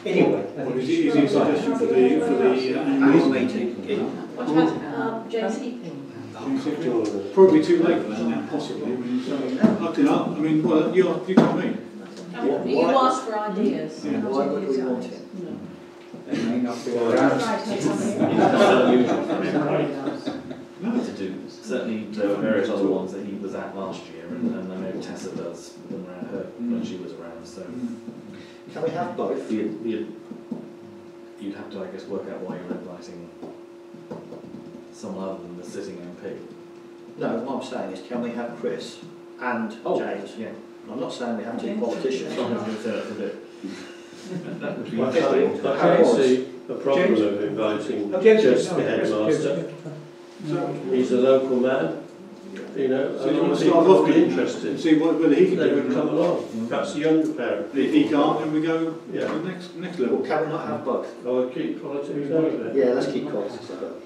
[SPEAKER 8] Anyway, I
[SPEAKER 5] What
[SPEAKER 8] think
[SPEAKER 5] is
[SPEAKER 8] we
[SPEAKER 5] it
[SPEAKER 8] should-
[SPEAKER 5] a suggestion for the
[SPEAKER 2] Annual
[SPEAKER 5] meeting?
[SPEAKER 2] meeting.
[SPEAKER 9] What about JC?
[SPEAKER 5] Probably too late for that now, possibly. I mean, so, up to that. I mean, well, you tell me.
[SPEAKER 9] You asked for ideas.
[SPEAKER 5] Yeah.
[SPEAKER 2] Why would we want it?
[SPEAKER 8] They may not be
[SPEAKER 7] Right,
[SPEAKER 8] around.
[SPEAKER 1] It's unusual for him to do. Certainly, there were various other ones that he was at last year, and I know Tessa does them around her when she was around. So
[SPEAKER 2] Can we have both?
[SPEAKER 1] you'd have to, I guess, work out why you're inviting someone other than the sitting MP.
[SPEAKER 2] No, what I'm saying is, can we have Chris and James?
[SPEAKER 1] Yeah.
[SPEAKER 2] I'm not saying we have to be
[SPEAKER 7] James.
[SPEAKER 2] politicians.
[SPEAKER 1] So I'm going to say that's a bit. That would be
[SPEAKER 6] I
[SPEAKER 1] interesting.
[SPEAKER 6] can't see a problem
[SPEAKER 8] James?
[SPEAKER 6] of inviting
[SPEAKER 8] Oh, James,
[SPEAKER 6] just
[SPEAKER 8] no,
[SPEAKER 6] the
[SPEAKER 8] James,
[SPEAKER 6] headmaster.
[SPEAKER 5] So,
[SPEAKER 6] He's a local man, you know,
[SPEAKER 5] so
[SPEAKER 6] a
[SPEAKER 5] you
[SPEAKER 6] lot
[SPEAKER 5] want
[SPEAKER 6] of
[SPEAKER 5] to
[SPEAKER 6] people
[SPEAKER 5] start off
[SPEAKER 6] would be
[SPEAKER 5] with
[SPEAKER 6] interested.
[SPEAKER 5] and see whether he can
[SPEAKER 6] They
[SPEAKER 5] do
[SPEAKER 6] would
[SPEAKER 5] it or
[SPEAKER 6] come
[SPEAKER 5] not.
[SPEAKER 6] along, perhaps a younger parent.
[SPEAKER 5] If he can't, then we go
[SPEAKER 6] Yeah.
[SPEAKER 5] to the next
[SPEAKER 2] Well,
[SPEAKER 5] level.
[SPEAKER 2] can we not have both?
[SPEAKER 6] I would keep politics out of it.
[SPEAKER 2] Yeah, let's keep politics out of it.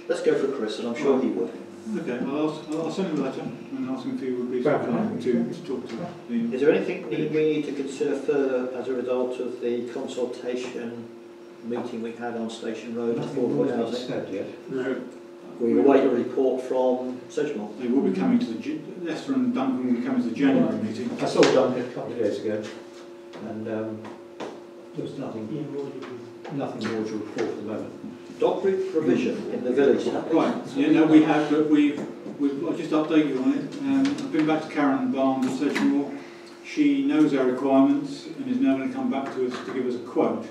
[SPEAKER 2] Let's go for Chris, and I'm sure he would.
[SPEAKER 5] Okay, I'll send him a letter and ask him if he would be
[SPEAKER 8] Right.
[SPEAKER 5] to talk to the.
[SPEAKER 2] Is there anything we need to consider further as a result of the consultation meeting we had on Station Road
[SPEAKER 8] Nothing
[SPEAKER 2] affordable
[SPEAKER 8] more than
[SPEAKER 2] housing?
[SPEAKER 8] said yet.
[SPEAKER 5] No,
[SPEAKER 2] We await a report from Sedgemoor.
[SPEAKER 5] they will be coming to Leicester and Duncan will be coming to the January meeting.
[SPEAKER 8] I saw Duncan a couple of days ago, and there was nothing more to report at the moment.
[SPEAKER 2] Dog provision in the village.
[SPEAKER 5] Right, yeah, no, we have, but I'll just update you on it. I've been back to Karen Barnes at Sedgemoor. She knows our requirements and is now going to come back to us to give us a quote.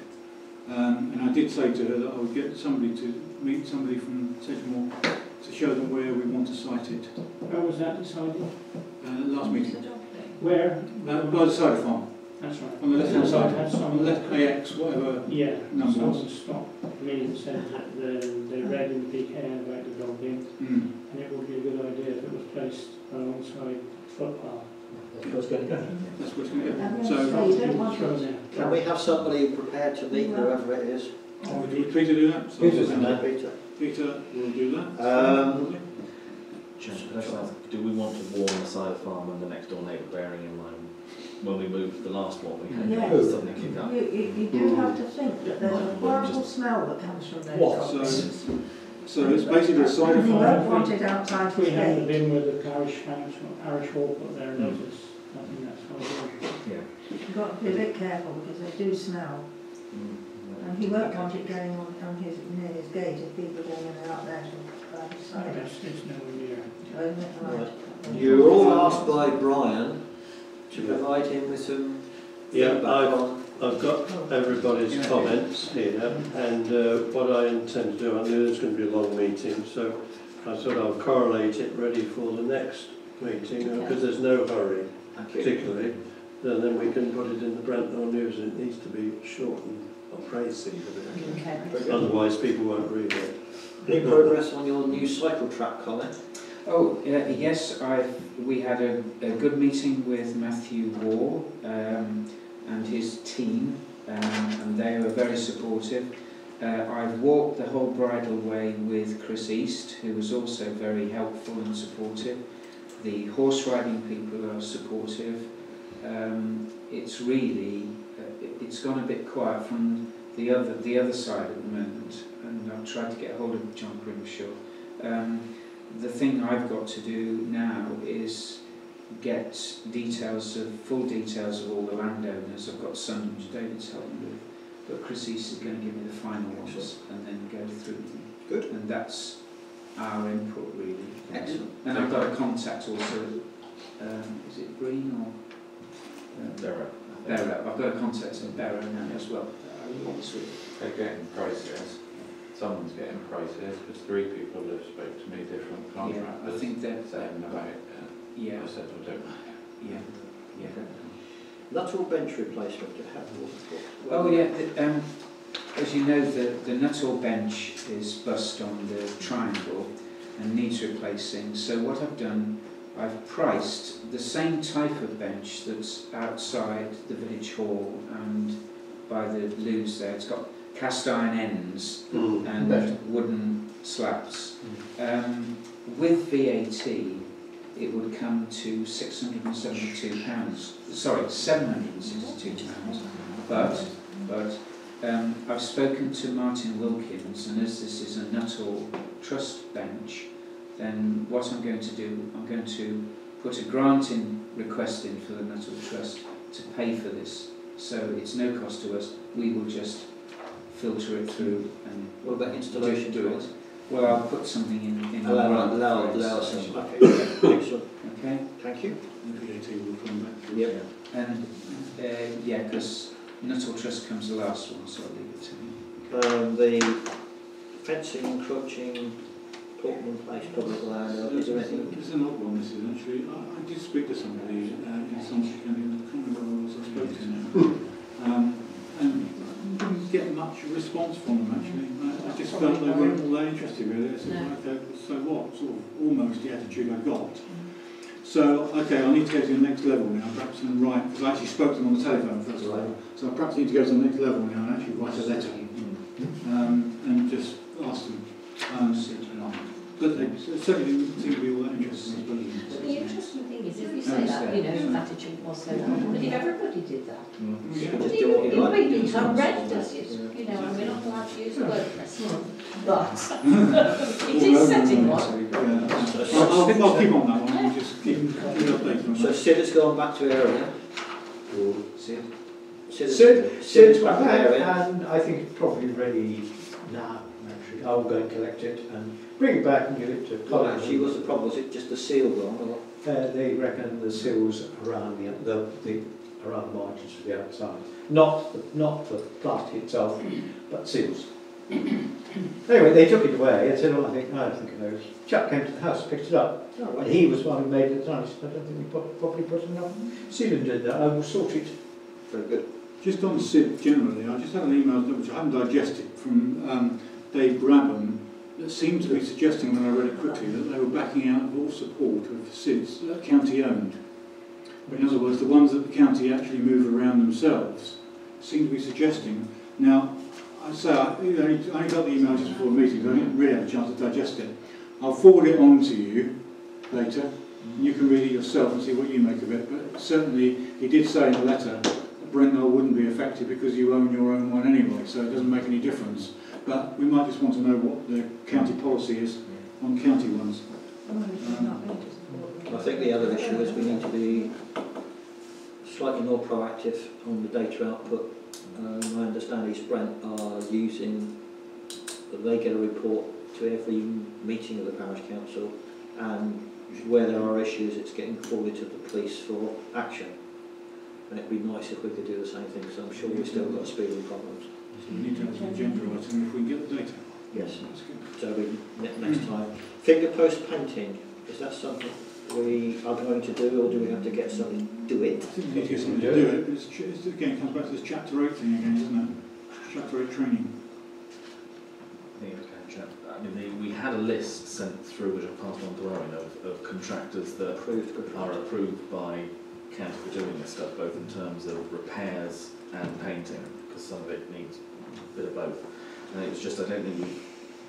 [SPEAKER 5] And I did say to her that I would get somebody to meet somebody from Sedgemoor to show them where we want to site it.
[SPEAKER 4] Where was that decided?
[SPEAKER 5] Last meeting.
[SPEAKER 4] Where?
[SPEAKER 5] By the cider farm,
[SPEAKER 4] That's right.
[SPEAKER 5] on the left-hand side,
[SPEAKER 4] Had
[SPEAKER 5] on the
[SPEAKER 4] some,
[SPEAKER 5] left AX, whatever.
[SPEAKER 4] yeah,
[SPEAKER 5] Numbers.
[SPEAKER 4] some stop. I mean, it said that they read in the PKN about the dog bin,
[SPEAKER 5] Mm.
[SPEAKER 4] and it would be a good idea if it was placed alongside footpath.
[SPEAKER 8] I was going to go.
[SPEAKER 5] That's what's going to
[SPEAKER 7] I'm
[SPEAKER 5] get.
[SPEAKER 7] going to
[SPEAKER 5] So,
[SPEAKER 7] say, you don't want
[SPEAKER 4] Throw
[SPEAKER 7] it.
[SPEAKER 4] there.
[SPEAKER 2] Can we have somebody prepared to meet whoever it is?
[SPEAKER 5] would Peter do that? So
[SPEAKER 8] Peter's
[SPEAKER 5] I'll send
[SPEAKER 2] Peter.
[SPEAKER 5] Peter will do that.
[SPEAKER 1] Could I just ask, do we want to warn the cider farm and the next door neighbour, bearing in mind when we moved the last one, we had
[SPEAKER 7] Yes.
[SPEAKER 1] it suddenly kick up?
[SPEAKER 7] You do have to think that there's a horrible smell that comes from those
[SPEAKER 8] What?
[SPEAKER 7] dogs.
[SPEAKER 5] So it's basically a cider
[SPEAKER 7] And he
[SPEAKER 5] farm.
[SPEAKER 7] won't want it outside
[SPEAKER 4] If we
[SPEAKER 7] his
[SPEAKER 4] hadn't
[SPEAKER 7] gate.
[SPEAKER 4] been with the parish council, parish hall put their notice, I think that's how it is.
[SPEAKER 1] Yeah.
[SPEAKER 7] You've got to be a bit careful because they do smell. And he won't want it going on near his gate if people are going in and out there to cider.
[SPEAKER 4] It's nowhere near.
[SPEAKER 7] Isn't it? Right.
[SPEAKER 2] You were all asked by Brian to provide him with some
[SPEAKER 6] Yeah,
[SPEAKER 2] feedback on.
[SPEAKER 6] I've got everybody's comments here, and what I intend to do, I knew there's going to be a long meeting, so I thought I'll correlate it ready for the next meeting, because there's no hurry,
[SPEAKER 2] Thank you.
[SPEAKER 6] particularly, and then we can put it in the Brent Knoll News, and it needs to be short and not crazy,
[SPEAKER 7] Okay.
[SPEAKER 6] otherwise people won't read it.
[SPEAKER 2] Any progress on your new cycle track, Colin?
[SPEAKER 3] Oh, yes, we had a good meeting with Matthew Waugh and his team, and they were very supportive. I've walked the whole bridle way with Chris East, who was also very helpful and supportive. The horse riding people are supportive. It's really, it's gone a bit quiet from the other side at the moment, and I've tried to get hold of John Grimshaw. The thing I've got to do now is get full details of all the landowners. I've got some which David's helping with, but Chris East is going to give me the final ones and then go through them.
[SPEAKER 2] Good.
[SPEAKER 3] And that's our input really.
[SPEAKER 2] Excellent.
[SPEAKER 3] And I've got a contact also, is it Green or
[SPEAKER 1] Barrow.
[SPEAKER 3] Barrow? I've got a contact in Barrow now as well.
[SPEAKER 10] They're getting prices. Someone's getting prices because 3 people have spoke to me, different
[SPEAKER 3] Yeah,
[SPEAKER 10] contractors.
[SPEAKER 3] I think they're
[SPEAKER 10] saying about it.
[SPEAKER 3] yeah,
[SPEAKER 10] I said, well, don't.
[SPEAKER 3] yeah.
[SPEAKER 2] Lateral bench replacement, you have
[SPEAKER 3] Oh yeah, as you know, the Nuttall bench is bust on the triangle and needs replacing. So what I've done, I've priced the same type of bench that's outside the village hall and by the loos there. It's got cast iron ends and wooden slabs. With VAT, it would come to £672. Sorry, £762. But I've spoken to Martin Wilkins, and as this is a Nuttall Trust bench, then what I'm going to do, I'm going to put a grant in request in for the Nuttall Trust to pay for this. So it's no cost to us. We will just filter it through and
[SPEAKER 2] What about installation?
[SPEAKER 3] do it. Well, I'll put something in the
[SPEAKER 2] Allow
[SPEAKER 3] grant
[SPEAKER 2] some.
[SPEAKER 3] for it.
[SPEAKER 2] Okay, excellent.
[SPEAKER 3] Okay.
[SPEAKER 2] Thank you.
[SPEAKER 5] The VAT will come back to us.
[SPEAKER 2] Yep.
[SPEAKER 3] And yeah, because Nuttall Trust comes the last one, so I'll leave it to me.
[SPEAKER 2] The fencing, encroaching, Portman Place, public land, is there anything?
[SPEAKER 5] It's an odd one, this is actually. I did speak to somebody in Sunshine County, I can't remember who I spoke to now. And didn't get much response from them actually. I just felt they weren't all that interested really. I said, okay, so what? Sort of almost the attitude I got. So, okay, I need to go to the next level now, perhaps and write, because I actually spoke to them on the telephone first of all. So I perhaps need to go to the next level now and actually write a letter and just ask them. But they certainly didn't seem to be all that interested.
[SPEAKER 9] But the interesting thing is, if you say that, you know, attitude was so bad, but if everybody did that, it would be horrendous, you know, and we're not allowed to use the word precedent, but it is setting one.
[SPEAKER 5] I'll keep on that one and just keep updated on
[SPEAKER 2] So
[SPEAKER 5] that.
[SPEAKER 2] Sid has gone back to area.
[SPEAKER 8] Sid's back there, and I think it's probably ready now. Actually, I'll go and collect it and bring it back and give it to
[SPEAKER 2] Well,
[SPEAKER 8] Colin.
[SPEAKER 2] actually, was the problem? Was it just the seal wrong? Or?
[SPEAKER 8] They reckon the seals around the around the margins of the outside, not the plastic itself, but seals. Anyway, they took it away and said, "Well, I don't think it knows." Chap came to the house, picked it up, and he was the one who made it done. He said, "I don't think we properly put enough sealant in there. I will sort it."
[SPEAKER 2] Very good.
[SPEAKER 5] Just on SID generally, I just had an email which I haven't digested from Dave Brabham that seemed to be suggesting when I read it quickly that they were backing out of all support of SIDs county owned. In other words, the ones that the county actually move around themselves seem to be suggesting. Now, I say I only got the email just before the meeting, so I didn't really have a chance to digest it. I'll forward it on to you later, and you can read it yourself and see what you make of it. But certainly, he did say in the letter that Brent Knoll wouldn't be affected because you own your own one anyway, so it doesn't make any difference. But we might just want to know what the county policy is on county ones.
[SPEAKER 2] I think the other issue is we need to be slightly more proactive on the data output. I understand East Brent are using, they get a report to every meeting of the parish council, and where there are issues it's getting forwarded to the police for action. And it'd be nice if we could do the same thing, because I'm sure we've still got speeding problems.
[SPEAKER 5] So we need to have an agenda item if we can get the data.
[SPEAKER 2] Yes.
[SPEAKER 5] That's good.
[SPEAKER 2] So next time. Finger post painting, is that something we are going to do, or do we have to get somebody to do
[SPEAKER 5] I
[SPEAKER 2] it?
[SPEAKER 5] think we need to get something to do it, but it's again, it comes back to this Chapter 8 thing again, isn't it? Chapter 8 training.
[SPEAKER 1] I mean, we had a list sent through, which I passed on to Owen, of contractors that are approved by county for doing this stuff, both in terms of repairs and painting, because some of it needs a bit of both. And it was just, I don't think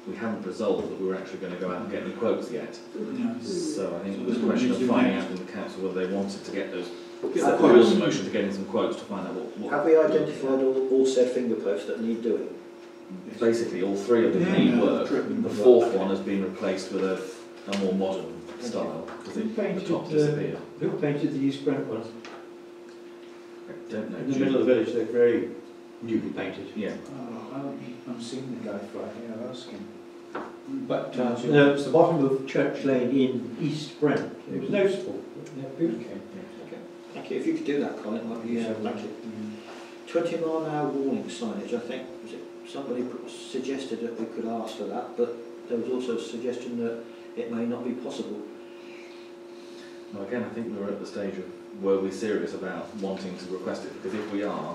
[SPEAKER 1] we haven't resolved that we were actually going to go out and get any quotes yet.
[SPEAKER 5] Yeah.
[SPEAKER 1] So I think it was a question of finding out from the council whether they wanted to get those.
[SPEAKER 5] Get
[SPEAKER 1] There was a motion to getting some quotes to find out what
[SPEAKER 2] Have we identified all said finger posts that need doing?
[SPEAKER 1] basically all three of them need work. The fourth one has been replaced with a more modern style because
[SPEAKER 8] Who
[SPEAKER 1] the
[SPEAKER 8] painted
[SPEAKER 1] top disappeared.
[SPEAKER 8] Who painted the East Brent ones?
[SPEAKER 1] I don't know.
[SPEAKER 8] In the middle of the village, they're very newly painted.
[SPEAKER 1] Yeah.
[SPEAKER 3] I'm seeing the guy Friday, I'll ask him.
[SPEAKER 8] But no, it's the bottom of Church Lane in East Brent. It was noticeable. They're beautiful.
[SPEAKER 2] Okay. Thank you. If you could do that, Colin, it might be useful. Thank you. 20-mile-an-hour warning signage, I think, was it somebody suggested that we could ask for that, but there was also a suggestion that it may not be possible.
[SPEAKER 1] Well, again, I think we're at the stage of were we serious about wanting to request it, because if we are,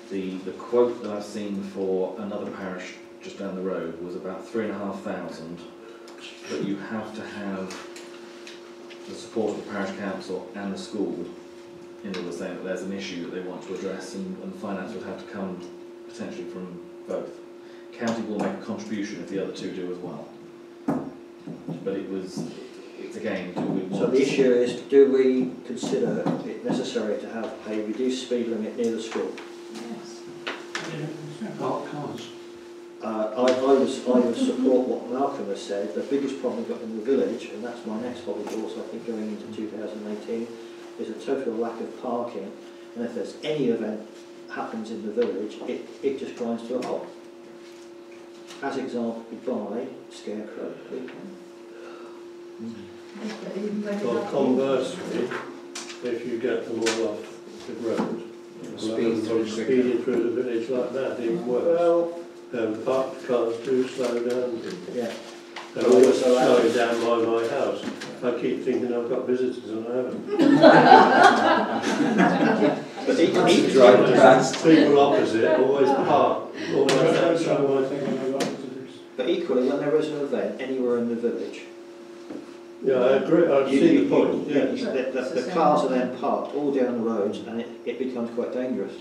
[SPEAKER 1] the quote that I've seen for another parish just down the road was about 3,500, but you have to have the support of the parish council and the school in order to say that there's an issue that they want to address, and finance would have to come potentially from both. County will make a contribution if the other two do as well. But it's again, do we want...
[SPEAKER 2] So the issue is, do we consider it necessary to have a reduced speed limit near the school?
[SPEAKER 9] Yes.
[SPEAKER 4] Yeah,
[SPEAKER 2] would support what Malcolm has said. The biggest problem we've got in the village, and that's my next hobby course, I think, going into 2018, is a total lack of parking. And if there's any event happens in the village, it just grinds to a halt. As example, by Scarecrow.
[SPEAKER 6] Well, conversely, if you get them all off the road, speeding through the village like that, even worse.
[SPEAKER 2] Well,
[SPEAKER 6] Parked cars do slow down.
[SPEAKER 2] yeah.
[SPEAKER 6] They're always slowing down by my house. I keep thinking I've got visitors and I haven't.
[SPEAKER 2] But
[SPEAKER 6] People opposite always park almost outside my thing.
[SPEAKER 2] But equally, when there is an event anywhere in the village,
[SPEAKER 6] Yeah, I agree. I see the point. Yes.
[SPEAKER 2] the cars are then parked all down the roads, and it becomes quite dangerous.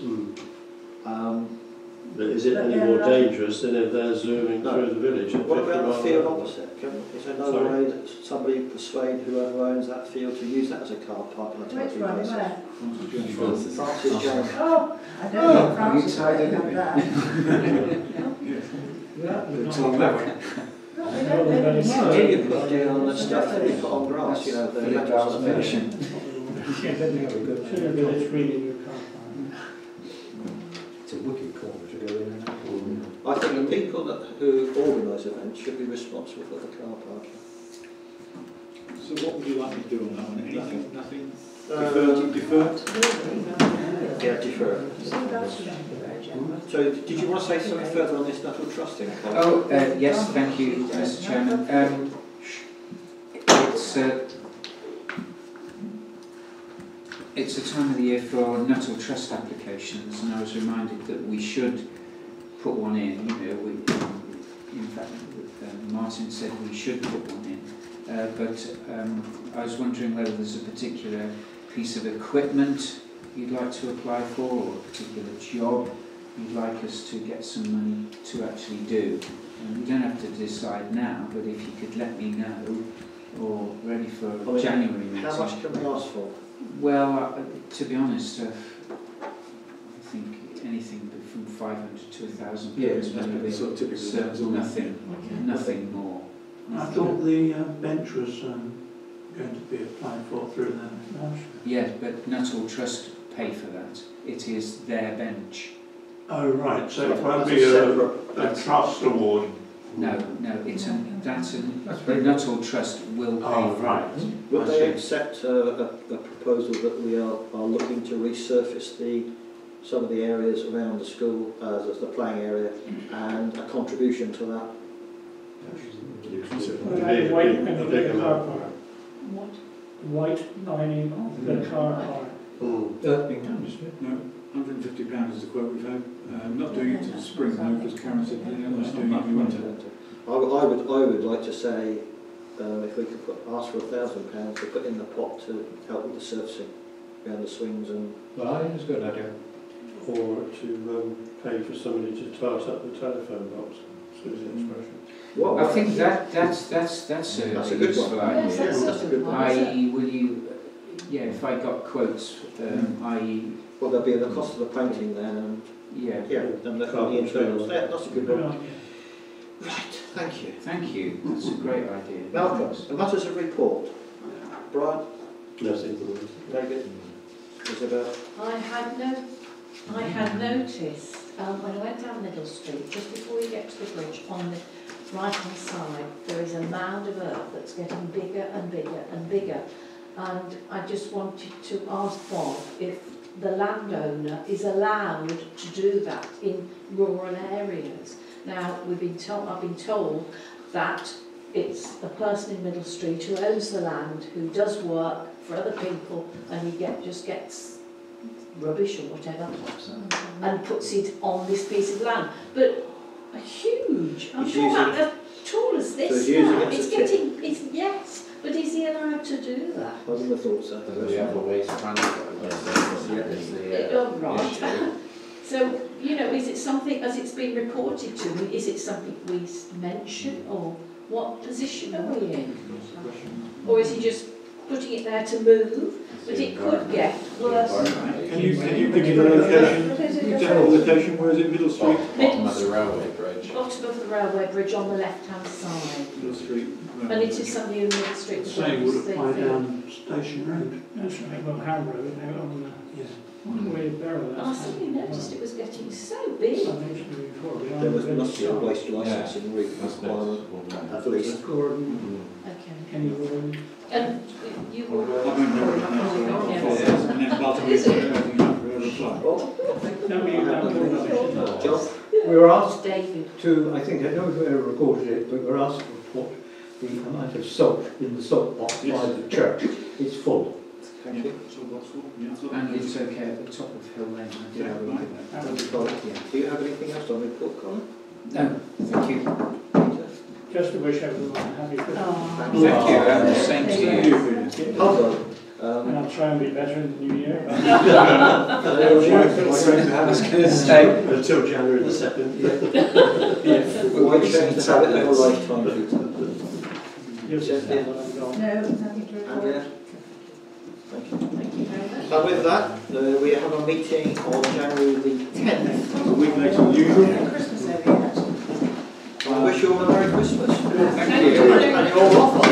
[SPEAKER 6] But is it any more dangerous than if they're zooming through the village?
[SPEAKER 2] What about the field opposite? Is there no way that somebody persuade whoever owns that field to use that as a car park on a temporary basis? Francis Jones.
[SPEAKER 7] Oh, I don't know Francis would have that. No, they don't really
[SPEAKER 2] You put down the stuff that you put on grass, you know, the metal stuff.
[SPEAKER 4] It's really your car park.
[SPEAKER 8] It's a wicked corner to go in and out.
[SPEAKER 2] I think the people who organise events should be responsible for the car parking.
[SPEAKER 5] So what would you like me to do on that one? Anything? Nothing?
[SPEAKER 2] Defer?
[SPEAKER 5] Defer?
[SPEAKER 2] Yeah, defer. So, did you want to say something further on this natural trusting?
[SPEAKER 3] Oh, yes, thank you, Mr. Chairman. It's a time of the year for Nuttall Trust applications, and I was reminded that we should put one in. You know, in fact, Martin said we should put one in. But I was wondering whether there's a particular piece of equipment you'd like to apply for, or a particular job you'd like us to get some money to actually do. And we don't have to decide now, but if you could let me know, or ready for January meeting.
[SPEAKER 2] How much can we ask for?
[SPEAKER 3] Well, to be honest, I think anything from 500 to £1,000 maybe.
[SPEAKER 5] Sort of typical.
[SPEAKER 3] Nothing more.
[SPEAKER 11] I thought the bench was going to be applied for through them.
[SPEAKER 3] Yes, but Nuttall Trust pay for that. It is their bench.
[SPEAKER 11] Oh right, so it won't be a trust award.
[SPEAKER 3] No, the Nuttall Trust will pay for
[SPEAKER 11] right.
[SPEAKER 3] it.
[SPEAKER 2] Would they accept a proposal that we are looking to resurface some of the areas around the school as the playing area, and a contribution to that?
[SPEAKER 4] White lining the car park.
[SPEAKER 7] What?
[SPEAKER 4] White lining the car park.
[SPEAKER 5] No, £150 is the quote we've had. Not doing it till the spring though, because Karen said they're not doing it in the winter.
[SPEAKER 2] I would like to say if we could ask for £1,000 to put in the pot to help with the surfacing around the swings and.
[SPEAKER 8] Well, I think it's a good idea.
[SPEAKER 6] Or to pay for somebody to tart up the telephone box, excuse the expression.
[SPEAKER 2] Well,
[SPEAKER 3] I think that's a
[SPEAKER 2] good
[SPEAKER 3] useful
[SPEAKER 2] one.
[SPEAKER 3] idea.
[SPEAKER 2] Yes, that's a good one.
[SPEAKER 3] I.e., will you? Yeah, if I got quotes, i.e.
[SPEAKER 2] Well, there'll be the cost of the painting then, and and the internals. Yeah, that's a good one. Right, thank you.
[SPEAKER 3] Thank you. That's a great idea.
[SPEAKER 2] Malcolm, matters of report. Brian?
[SPEAKER 6] Nothing.
[SPEAKER 2] David? Isabel?
[SPEAKER 9] I had noticed when I went down Middle Street, just before you get to the bridge, on the right-hand side, there is a mound of earth that's getting bigger and bigger and bigger. And I just wanted to ask Bob if the landowner is allowed to do that in rural areas. Now, I've been told that it's a person in Middle Street who owns the land, who does work for other people, and he just gets rubbish or whatever and puts it on this piece of land. But a huge, I'm talking about as tall as this now. It's getting, yes, but is he allowed to do that?
[SPEAKER 2] I wouldn't have thought so.
[SPEAKER 10] There's the other ways to
[SPEAKER 9] Oh, right. So, you know, is it something, as it's been reported to me, is it something we mention, or what position are we in? Or is he just putting it there to move, but it could get worse.
[SPEAKER 5] Can you give me the location, exact location, where is it, Middle Street?
[SPEAKER 10] Bottom of the railway bridge.
[SPEAKER 9] Bottom of the railway bridge on the left-hand side.
[SPEAKER 5] Middle Street.
[SPEAKER 9] And it is something in Middle Street.
[SPEAKER 11] Same would apply down Station Road.
[SPEAKER 4] That's right, well, Ham Road, out on
[SPEAKER 11] Yeah.
[SPEAKER 4] the way of Barrow.
[SPEAKER 9] And I suddenly noticed it was getting so big.
[SPEAKER 4] I mentioned it before,
[SPEAKER 2] There must be a waste licensing route
[SPEAKER 10] That's
[SPEAKER 2] requirement, at least.
[SPEAKER 9] Okay.
[SPEAKER 4] Any road.
[SPEAKER 9] And you will...
[SPEAKER 5] I remember everything else,
[SPEAKER 9] Yes.
[SPEAKER 5] and then part of it, everything up for a reply.
[SPEAKER 4] No, you have
[SPEAKER 2] John?
[SPEAKER 8] We were asked
[SPEAKER 9] David.
[SPEAKER 8] to, I think, I don't know if we recorded it, but we were asked to report the amount of salt in the salt box by the church. It's full.
[SPEAKER 2] Thank you.
[SPEAKER 3] And it's okay at the top of Hill Lane. I did have a look at that.
[SPEAKER 2] Do you have anything else on report, Colin?
[SPEAKER 3] No, thank you.
[SPEAKER 2] Peter?
[SPEAKER 4] Just to wish everyone a happy Christmas.
[SPEAKER 9] Oh,
[SPEAKER 3] Thank you, and the same to you.
[SPEAKER 2] Hold on.
[SPEAKER 4] And I'll try and be better in the new year.
[SPEAKER 6] I was going to say until January the 2nd.
[SPEAKER 2] We'll check to have it in a lifetime, Peter.
[SPEAKER 4] Yes,
[SPEAKER 2] Cynthia?
[SPEAKER 7] No, nothing to report.
[SPEAKER 2] Andrea? Thank you.
[SPEAKER 9] thank you very much.
[SPEAKER 2] So with that, we have a meeting on January the 10th.
[SPEAKER 5] A week later than usual.
[SPEAKER 7] Christmas over yet.
[SPEAKER 2] I wish you all a Merry Christmas.
[SPEAKER 9] Thank you.
[SPEAKER 2] And you're off